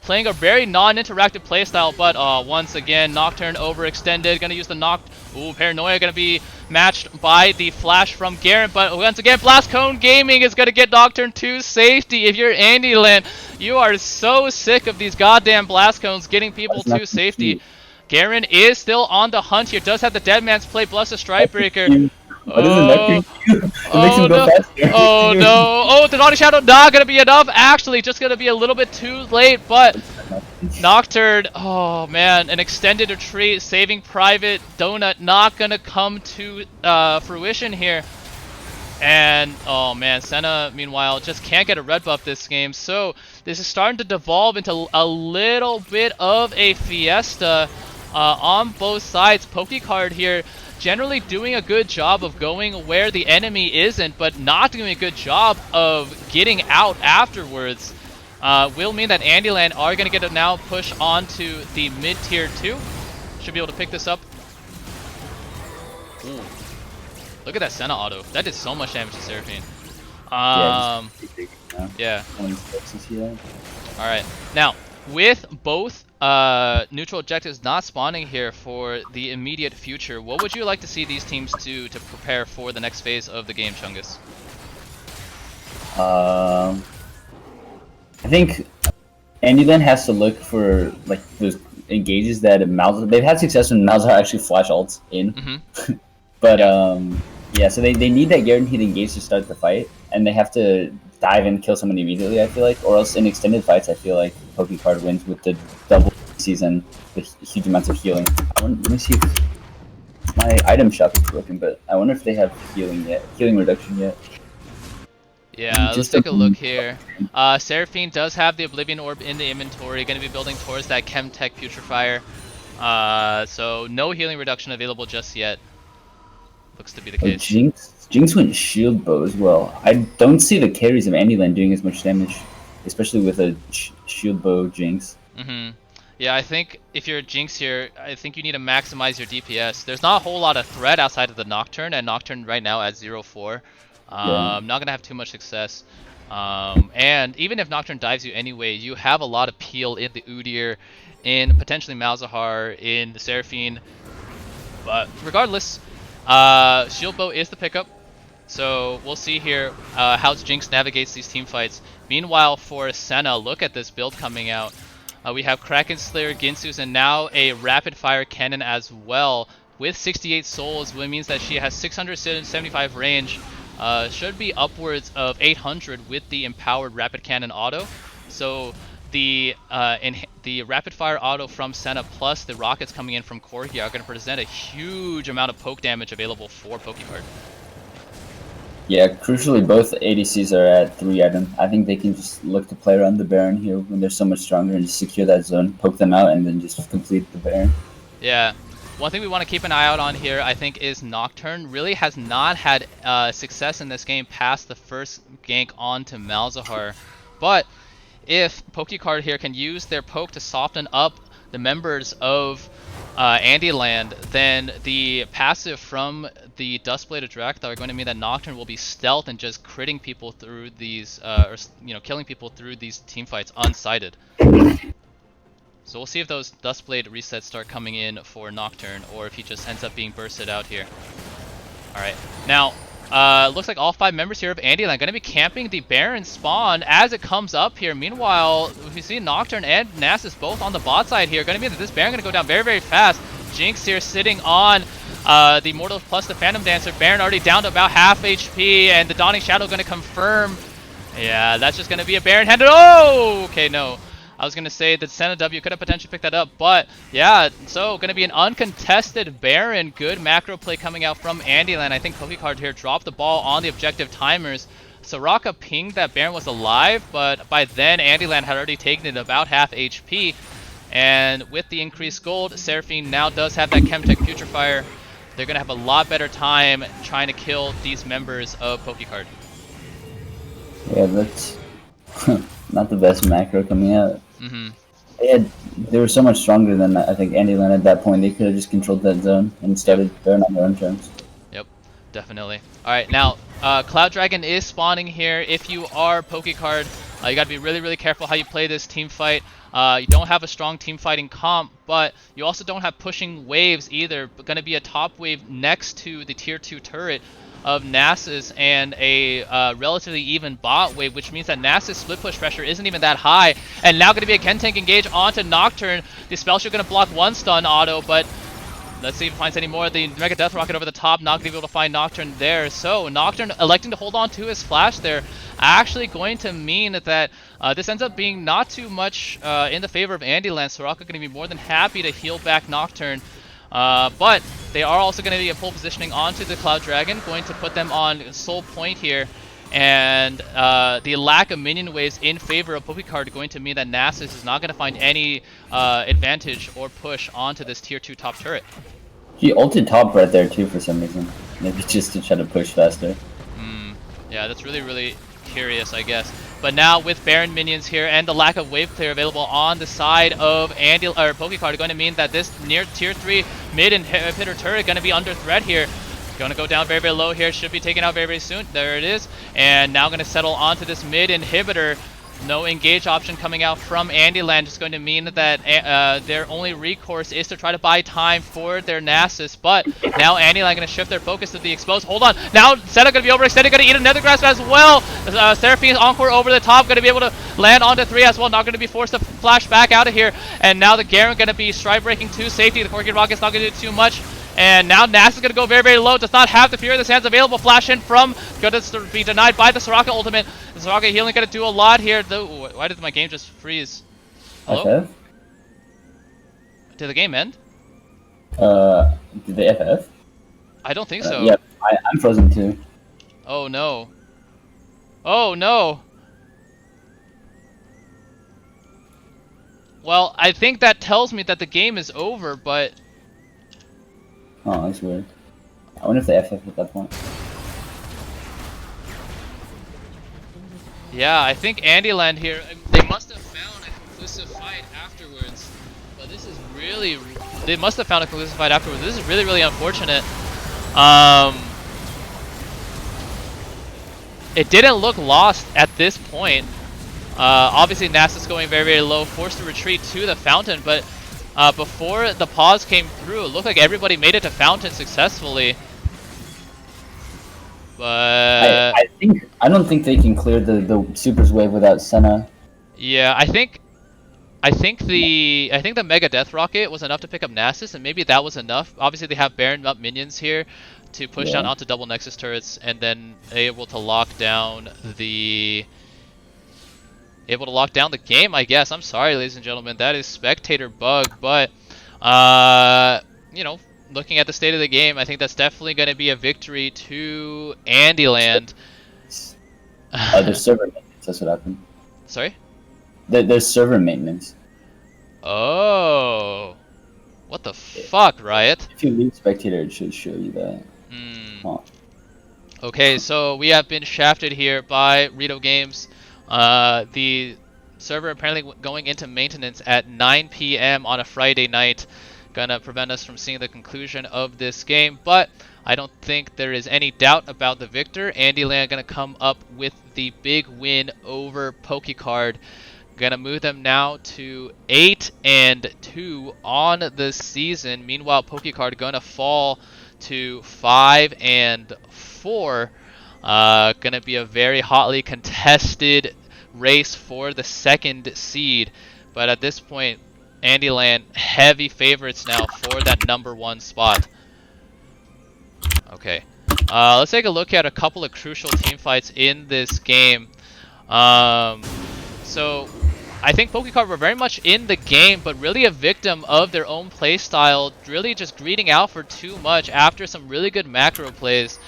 playing a very non-interactive playstyle, but once again, Nocturne overextended. Going to use the Paranoia going to be matched by the flash from Garen, but once again, Blast Cone Gaming is going to get Nocturne to safety. If you're Andyland, you are so sick of these goddamn Blast Cones getting people to safety. Garen is still on the hunt here, does have the Dead Man's Play plus a Strikebreaker. Oh no! Oh no! Oh, the Naughty Shadow not gonna be enough. Actually, just gonna be a little bit too late. But Nocturne, oh man, an extended retreat, saving Private Donut, not gonna come to fruition here. And oh man, Senna meanwhile just can't get a red buff this game. So this is starting to devolve into a little bit of a fiesta on both sides. Pokey here generally doing a good job of going where the enemy isn't, but not doing a good job of getting out afterwards. Will mean that Andyland are going to get a now push onto the mid-tier 2. Should be able to pick this up. Ooh. Look at that Senna auto. That did so much damage to Seraphine. Yeah. Alright. Now, with both neutral objectives not spawning here for the immediate future, what would you like to see these teams do to prepare for the next phase of the game, Chungus? I think Andyland has to look for like those engages that Malzahar. They've had success when Malzahar actually flash ults in, but yeah, so they need that guaranteed engage to start the fight, and they have to dive and kill someone immediately, I feel like, or else in extended fights, I feel like Pokey wins with the double season with huge amounts of healing. Let me see if my item shop is broken, but I wonder if they have healing reduction yet. Yeah, let's take a look here. Seraphine does have the Oblivion Orb in the inventory, going to be building towards that Chemtech Putrefier. So no healing reduction available just yet. Looks to be the case. Jinx went shield bow as well. I don't see the carries of Andyland doing as much damage, especially with a shield bow Jinx. Yeah, I think if you're a Jinx here, I think you need to maximize your DPS. There's not a whole lot of threat outside of the Nocturne, and Nocturne right now at 0-4. Not going to have too much success. And even if Nocturne dives you anyway, you have a lot of peel in the Udyr, in potentially Malzahar, in the Seraphine. But regardless, Shield Bow is the pickup. So we'll see here how Jinx navigates these team fights. Meanwhile, for Senna, look at this build coming out. We have Kraken Slayer, Ginsus, and now a rapid fire cannon as well with 68 souls, which means that she has 675 range. Should be upwards of 800 with the empowered rapid cannon auto. So the rapid fire auto from Senna plus the rockets coming in from Corki are going to present a huge amount of poke damage available for Pokecard. Yeah, crucially, both ADCs are at 3 item. I think they can just look to play around the Baron here when they're so much stronger and just secure that zone, poke them out, and then just complete the Baron. Yeah. One thing we want to keep an eye out on here, I think, is Nocturne really has not had success in this game past the first gank onto Malzahar. But if Pokecard here can use their poke to soften up the members of Andyland, then the passive from the Dustbladed Drakthar are going to mean that Nocturne will be stealth and just critting people through these, killing people through these team fights unsighted. So we'll see if those Dustblade resets start coming in for Nocturne, or if he just ends up being bursted out here. Alright, now, looks like all 5 members here of Andyland going to be camping the Baron spawn as it comes up here. Meanwhile, we see Nocturne and Nasus both on the bot side here. Going to mean that this Baron going to go down very, very fast. Jinx here sitting on the Immortal plus the Phantom Dancer. Baron already down to about half HP, and the Dawning Shadow going to confirm. Yeah, that's just going to be a Baron handed. Oh, okay, no. I was going to say that Senna W could have potentially picked that up, but yeah, so going to be an uncontested Baron. Good macro play coming out from Andyland. I think Pokecard here dropped the ball on the objective timers. Soraka pinged that Baron was alive, but by then Andyland had already taken it about half HP. And with the increased gold, Seraphine now does have that Chemtech Putrefier. They're going to have a lot better time trying to kill these members of Pokecard. Yeah, that's not the best macro coming out. Mm-hmm. They were so much stronger than I think Andyland at that point. They could have just controlled that zone and started throwing on their own terms. Yep, definitely. All right, now Cloud Dragon is spawning here. If you are Pokecard, you got to be really, really careful how you play this team fight. You don't have a strong team fighting comp, but you also don't have pushing waves either. Going to be a top wave next to the tier 2 turret of Nasus and a relatively even bot wave, which means that Nasus split push pressure isn't even that high. And now going to be a Ken Tank engage onto Nocturne. The spell should going to block one stun auto, but let's see if it finds any more. The Mega Death Rocket over the top, not going to be able to find Nocturne there. So Nocturne electing to hold on to his flash there, actually going to mean that this ends up being not too much in the favor of Andyland. Soraka going to be more than happy to heal back Nocturne. But they are also going to be a full positioning onto the Cloud Dragon, going to put them on soul point here. And the lack of minion waves in favor of Pokecard going to mean that Nasus is not going to find any advantage or push onto this tier 2 top turret. He ulted top right there too for some reason. Maybe just to try to push faster. Yeah, that's really, really curious, I guess. But now with Baron minions here and the lack of wave clear available on the side of Pokecard, going to mean that this near tier 3 mid inhibitor turret going to be under threat here. Going to go down very, very low here. Should be taken out very, very soon. There it is. And now going to settle onto this mid inhibitor. No engage option coming out from Andyland. Just going to mean that their only recourse is to try to buy time for their Nasus. But now Andyland going to shift their focus to the exposed. Hold on. Now Zeta going to be overextended. Going to eat another grasp as well. Seraphine's Encore over the top. Going to be able to land onto 3 as well. Not going to be forced to flash back out of here. And now the Garen going to be stride breaking to safety. The Corky Rocket's not going to do too much. And now Nasus is going to go very, very low. Does not have the Fury of the Sands available. Flash in from. Going to be denied by the Soraka ultimate. The Soraka healing going to do a lot here. Why did my game just freeze? Hello? FF? Did the game end? Did they FF? I don't think so. Yeah, I'm frozen too. Oh no. Oh no. Well, I think that tells me that the game is over, but... Oh, that's weird. I wonder if they FF at that point. Yeah, I think Andyland here, they must have found a conclusive fight afterwards. But this is really... They must have found a conclusive fight afterwards. This is really, really unfortunate. It didn't look lost at this point. Obviously, Nasus going very, very low, forced to retreat to the fountain, but before the pause came through, it looked like everybody made it to fountain successfully. But I don't think they can clear the Supers wave without Senna. Yeah, I think the Mega Death Rocket was enough to pick up Nasus, and maybe that was enough. Obviously, they have Baron up minions here to push down onto double Nexus turrets, and then able to lock down the game, I guess. I'm sorry, ladies and gentlemen, that is spectator bug, but you know, looking at the state of the game, I think that's definitely going to be a victory to Andyland. There's server maintenance, that's what happened. Sorry? There's server maintenance. Oh. What the fuck, Riot? If you leave spectator, it should show you that. Oh. Okay, so we have been shafted here by Rito Games. The server apparently going into maintenance at 9 p.m. on a Friday night. Gonna prevent us from seeing the conclusion of this game, but I don't think there is any doubt about the victor. Andyland gonna come up with the big win over Pokecard. Gonna move them now to 8-2 on the season. Meanwhile, Pokecard gonna fall to 5-4. Gonna be a very hotly contested race for the second seed, but at this point, Andyland heavy favorites now for that #1 spot. Okay, let's take a look at a couple of crucial team fights in this game. So I think Pokecard were very much in the game, but really a victim of their own playstyle, really just greeding out for too much after some really good macro plays.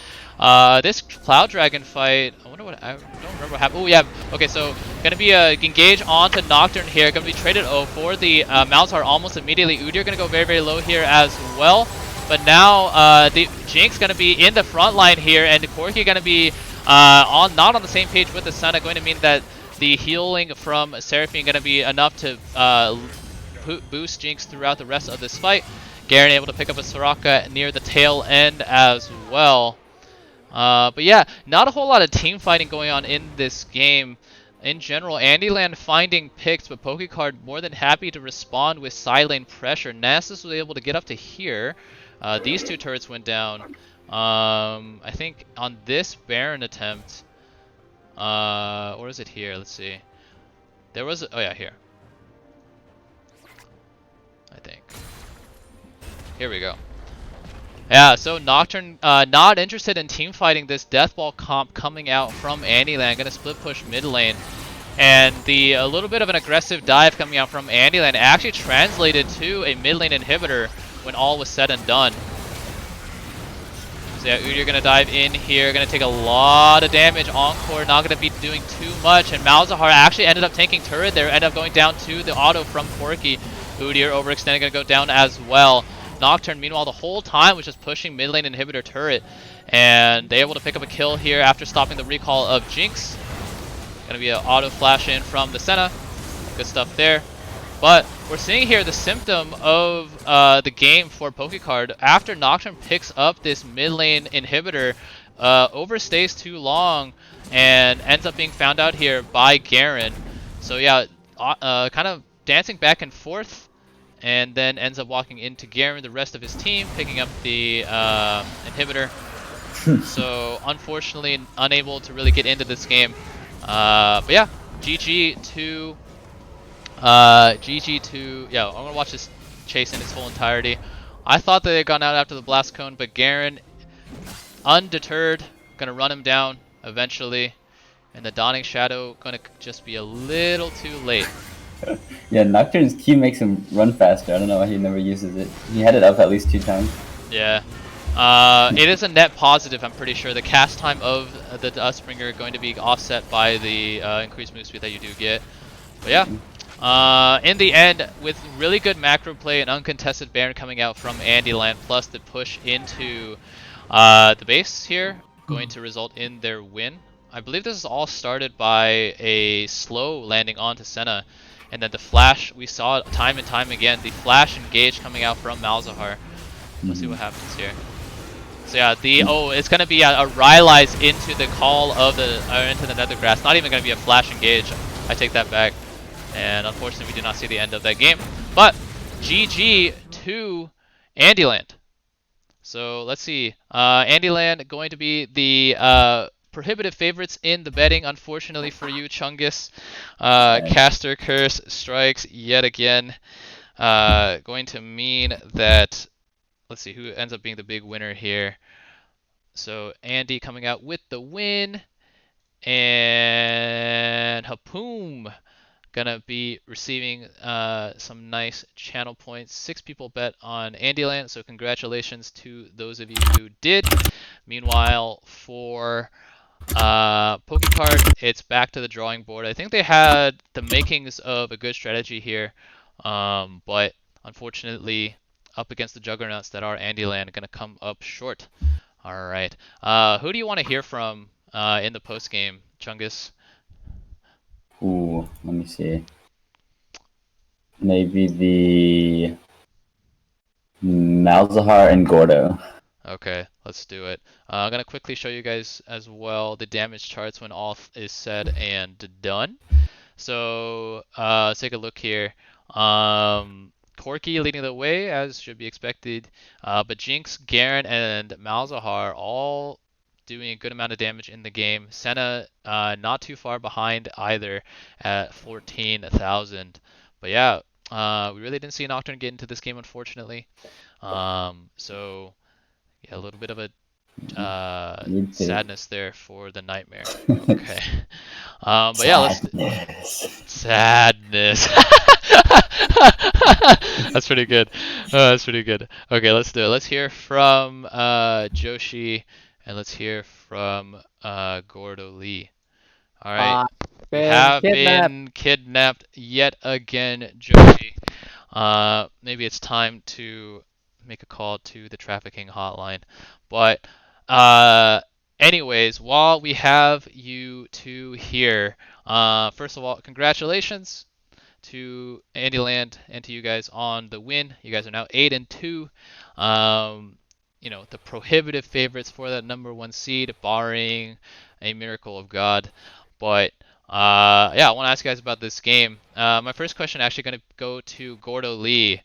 This Cloud Dragon fight, I wonder what, I don't remember what happened. Oh yeah, okay, so gonna be a engage onto Nocturne here, gonna be traded for the Malzahar almost immediately. Udyr gonna go very, very low here as well. But now the Jinx gonna be in the front line here, and Corky gonna be not on the same page with the Senna, going to mean that the healing from Seraphine going to be enough to boost Jinx throughout the rest of this fight. Garen able to pick up a Soraka near the tail end as well. But yeah, not a whole lot of team fighting going on in this game. In general, Andyland finding picks, but Pokecard more than happy to respond with side lane pressure. Nasus was able to get up to here. These two turrets went down. I think on this Baron attempt, or is it here? Let's see. There was, oh yeah, here. I think. Here we go. Yeah, so Nocturne not interested in team fighting this Deathball comp coming out from Andyland. Gonna split push mid lane. And a little bit of an aggressive dive coming out from Andyland actually translated to a mid lane inhibitor when all was said and done. So yeah, Udyr gonna dive in here, gonna take a lot of damage. Encore not gonna be doing too much, and Malzahar actually ended up tanking turret there, ended up going down to the auto from Porky. Udyr overextended, gonna go down as well. Nocturne, meanwhile, the whole time was just pushing mid lane inhibitor turret, and they able to pick up a kill here after stopping the recall of Jinx. Gonna be an auto flash in from the Senna. Good stuff there. But we're seeing here the symptom of the game for Pokecard. After Nocturne picks up this mid lane inhibitor, overstays too long and ends up being found out here by Garen. So yeah, kind of dancing back and forth, and then ends up walking into Garen, the rest of his team, picking up the inhibitor. So unfortunately, unable to really get into this game. But yeah, GG to yeah, I'm gonna watch this chase in its full entirety. I thought they had gone out after the blast cone, but Garen, undeterred, gonna run him down eventually, and the Dawning Shadow gonna just be a little too late. Yeah, Nocturne's Q makes him run faster. I don't know why he never uses it. He had it up at least 2 times. Yeah. It is a net positive, I'm pretty sure. The cast time of the Dustbringer going to be offset by the increased move speed that you do get. But yeah, in the end, with really good macro play and uncontested Baron coming out from Andyland, plus the push into the base here, going to result in their win. I believe this is all started by a slow landing onto Senna, and then the flash, we saw it time and time again, the flash engage coming out from Malzahar. Let's see what happens here. So yeah, it's gonna be a Rylai's into the call of into the Nethergrass. Not even gonna be a flash engage. I take that back. And unfortunately, we do not see the end of that game. But GG to Andyland. So let's see. Andyland going to be the prohibitive favorites in the betting. Unfortunately for you, Chungus. Caster Curse strikes yet again. Going to mean that, let's see who ends up being the big winner here. So Andy coming out with the win, and Hapoom gonna be receiving some nice channel points. 6 people bet on Andyland, so congratulations to those of you who did. Meanwhile, for Pokecard, it's back to the drawing board. I think they had the makings of a good strategy here, but unfortunately, up against the juggernauts that are Andyland, gonna come up short. All right, who do you want to hear from in the post game, Chungus? Ooh, let me see. Maybe the Malzahar and Gordo. Okay, let's do it. I'm gonna quickly show you guys as well the damage charts when all is said and done. So let's take a look here. Corky leading the way, as should be expected, but Jinx, Garen, and Malzahar all doing a good amount of damage in the game. Senna not too far behind either at 14,000. But yeah, we really didn't see Nocturne get into this game, unfortunately. So yeah, a little bit of a sadness there for the Nightmare. Okay. But yeah, sadness. That's pretty good. That's pretty good. Okay, let's do it. Let's hear from Joshi, and let's hear from Gordo Lee. All right. We have been kidnapped yet again, Joshi. Maybe it's time to make a call to the trafficking hotline. But anyways, while we have you two here, first of all, congratulations to Andyland and to you guys on the win. You guys are now 8-2. The prohibitive favorites for that #1 seed, barring a miracle of God. But yeah, I want to ask you guys about this game. My first question actually going to go to Gordo Lee.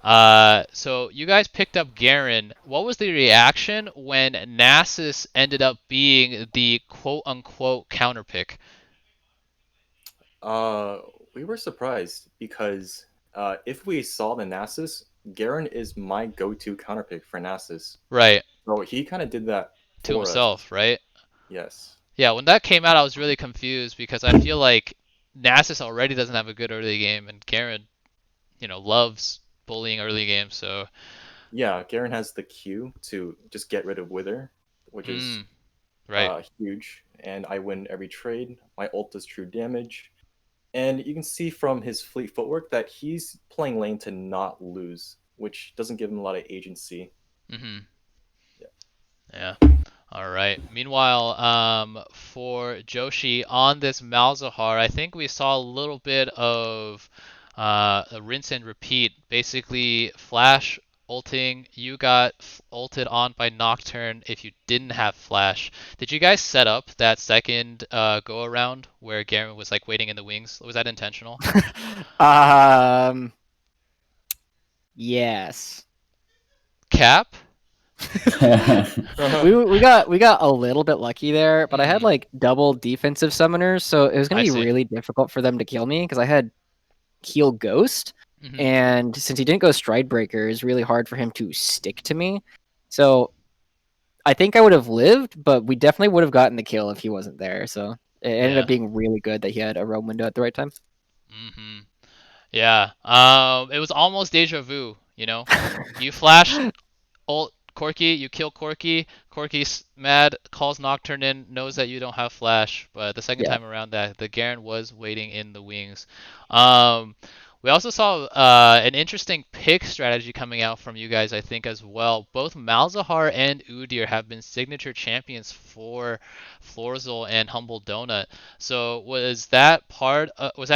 So you guys picked up Garen. What was the reaction when Nasus ended up being the quote-unquote counter pick? We were surprised because if we saw the Nasus, Garen is my go-to counterpick for Nasus. Right. So he kind of did that To for himself, us. right? Yes. Yeah, when that came out, I was really confused because I feel like Nasus already doesn't have a good early game, and Garen, loves bullying early game. So Yeah, Garen has the Q to just get rid of Wither, which is right. huge, and I win every trade. My ult does true damage, and you can see from his fleet footwork that he's playing lane to not lose, which doesn't give him a lot of agency. Mhm. Yeah. Yeah. All right. Meanwhile, for Joshi on this Malzahar, I think we saw a little bit of a rinse and repeat. Basically, Flash ulting. You got ulted on by Nocturne if you didn't have Flash. Did you guys set up that second go around where Garen was like waiting in the wings? Was that intentional? Yes. Cap? we got a little bit lucky there, but I had like double defensive summoners, so it was gonna be really difficult for them to kill me because I had heal Ghost, and since he didn't go Stridebreaker, it's really hard for him to stick to me. So I think I would have lived, but we definitely would have gotten the kill if he wasn't there. So it ended up being really good that he had a roam window at the right time. Yeah. It was almost deja vu. You flash ult Corky, you kill Corky. Corky's mad, calls Nocturne in, knows that you don't have Flash, but the second time around that the Garen was waiting in the wings. We also saw an interesting pick strategy coming out from you guys, I think, as well. Both Malzahar and Udyr have been signature champions for Florzel and Humble Donut. So was that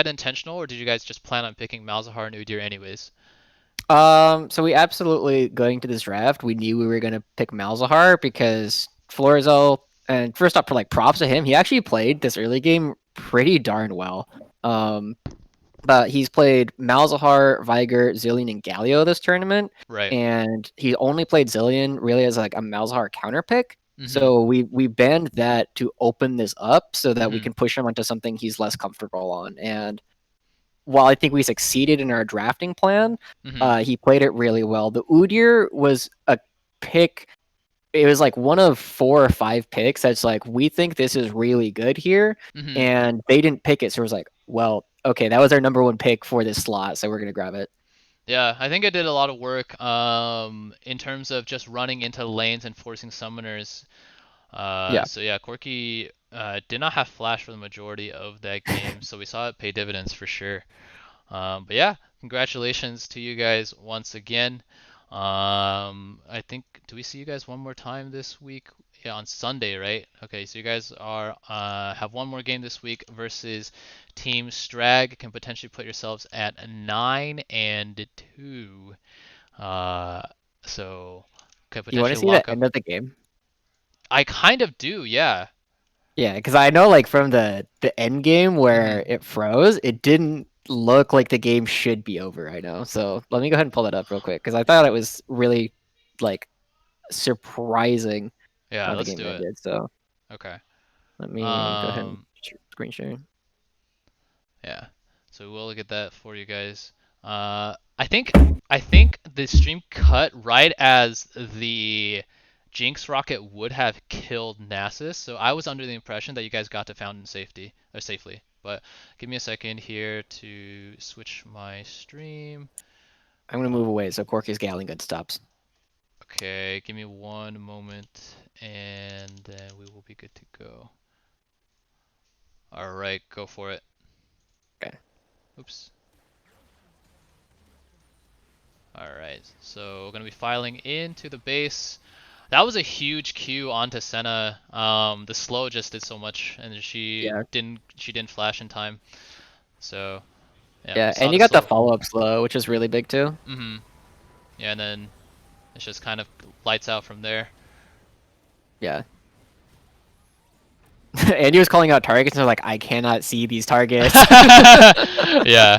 intentional, or did you guys just plan on picking Malzahar and Udyr anyways? So we absolutely, going to this draft, we knew we were going to pick Malzahar because Florizel, and first off, for like props to him, he actually played this early game pretty darn well. But he's played Malzahar, Viger, Zillion, and Galio this tournament. Right. And he only played Zillion really as like a Malzahar counter pick. So we banned that to open this up so that we can push him onto something he's less comfortable on. And while I think we succeeded in our drafting plan, he played it really well. The Udyr was a pick. It was like one of 4 or 5 picks that's like, we think this is really good here, and they didn't pick it. So it was like, well, okay, that was our #1 pick for this slot, so we're going to grab it. Yeah, I think it did a lot of work in terms of just running into lanes and forcing summoners. So yeah, Corky did not have Flash for the majority of that game, so we saw it pay dividends for sure. But yeah, congratulations to you guys once again. I think, do we see you guys one more time this week? Yeah, on Sunday, right? Okay, so you guys are have one more game this week versus Team Strag. Can potentially put yourselves at 9-2. So could potentially you want to see lock the up. end of the game? I kind of do, yeah. Yeah, because I know like from the end game where it froze, it didn't look like the game should be over. I know. So let me go ahead and pull that up real quick because I thought it was really like surprising. Yeah, how the let's game do it. ended. So okay. let me go ahead and screen share. Yeah, so we'll get that for you guys. I think the stream cut right as the Jinx rocket would have killed Nasus, so I was under the impression that you guys got to Fountain safely. But give me a second here to switch my stream. I'm gonna move away so Corky's Gallon good stops. Okay, give me one moment, and then we will be good to go. All right, go for it. Okay. Oops. All right, so we're gonna be filing into the base. That was a huge Q onto Senna. The slow just did so much, and she didn't flash in time. So Yeah, we saw and you got the slow. follow-up slow, which is really big too. Yeah, and then it's just kind of lights out from there. Yeah. Andy was calling out targets, and they're like, I cannot see these targets. Yeah.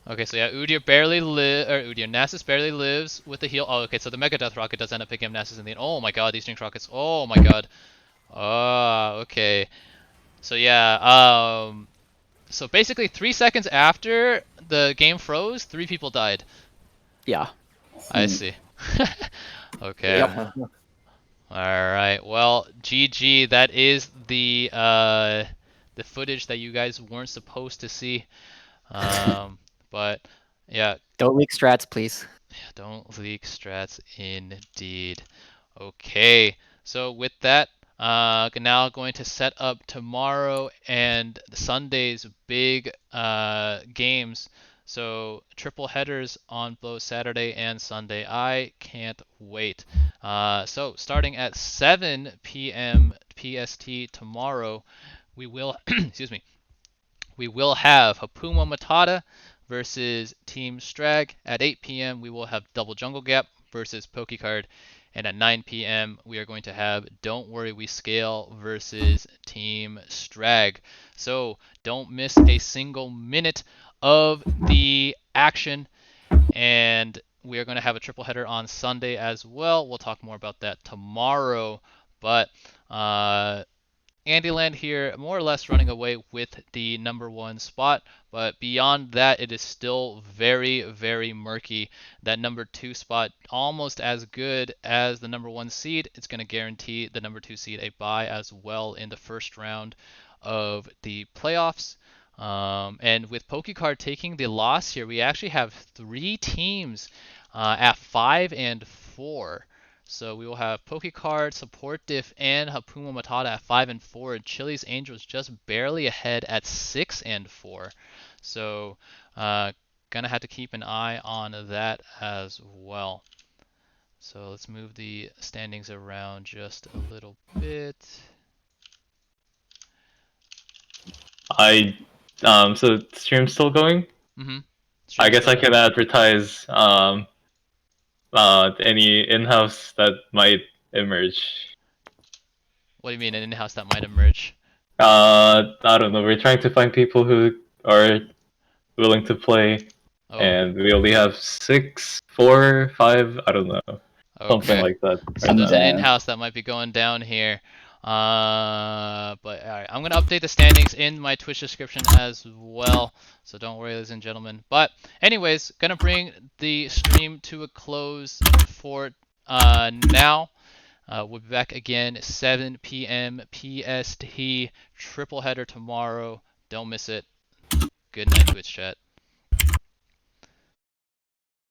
Okay, so yeah, Nasus barely lives with the heal. Oh, okay, so the Mega Death Rocket does end up picking up Nasus in the end. Oh my god, these Jinx Rockets. Oh my god. Oh, okay. So yeah, so basically 3 seconds after the game froze, 3 people died. Yeah. I see. Okay. Yep. Alright, well, GG, that is the footage that you guys weren't supposed to see. But yeah. Don't leak strats, please. Yeah, don't leak strats indeed. Okay, so with that, now going to set up tomorrow and Sunday's big games. So triple headers on both Saturday and Sunday. I can't wait. So starting at 7 p.m. PST tomorrow, we will excuse me. We will have Hapuma Matata versus Team Strag. At 8 p.m. we will have Double Jungle Gap versus Pokecard. And at 9 p.m. we are going to have Don't Worry We Scale versus Team Strag. So don't miss a single minute of the action. And we are going to have a triple header on Sunday as well. We'll talk more about that tomorrow. But Andyland here more or less running away with the #1 spot, but beyond that it is still very, very murky. That #2 spot almost as good as the #1 seed. It's going to guarantee the #2 seed a bye as well in the first round of the playoffs. And with Pokecard taking the loss here, we actually have 3 teams at 5 and 4. So we will have Pokecard, Support Diff, and Hapuma Matata at 5 and 4, and Chili's Angels just barely ahead at 6 and 4. So gonna have to keep an eye on that as well. So let's move the standings around just a little bit. So stream's still going? I guess I could advertise any in-house that might emerge. What do you mean an in-house that might emerge? I don't know. We're trying to find people who are willing to play, and we only have 6, 4, 5. I don't know, something like that. So there's an in-house that might be going down here. But alright, I'm gonna update the standings in my Twitch description as well, so don't worry, ladies and gentlemen. But anyways, gonna bring the stream to a close for now. We'll be back again 7 p.m. PST, triple header tomorrow. Don't miss it. Good night, Twitch chat.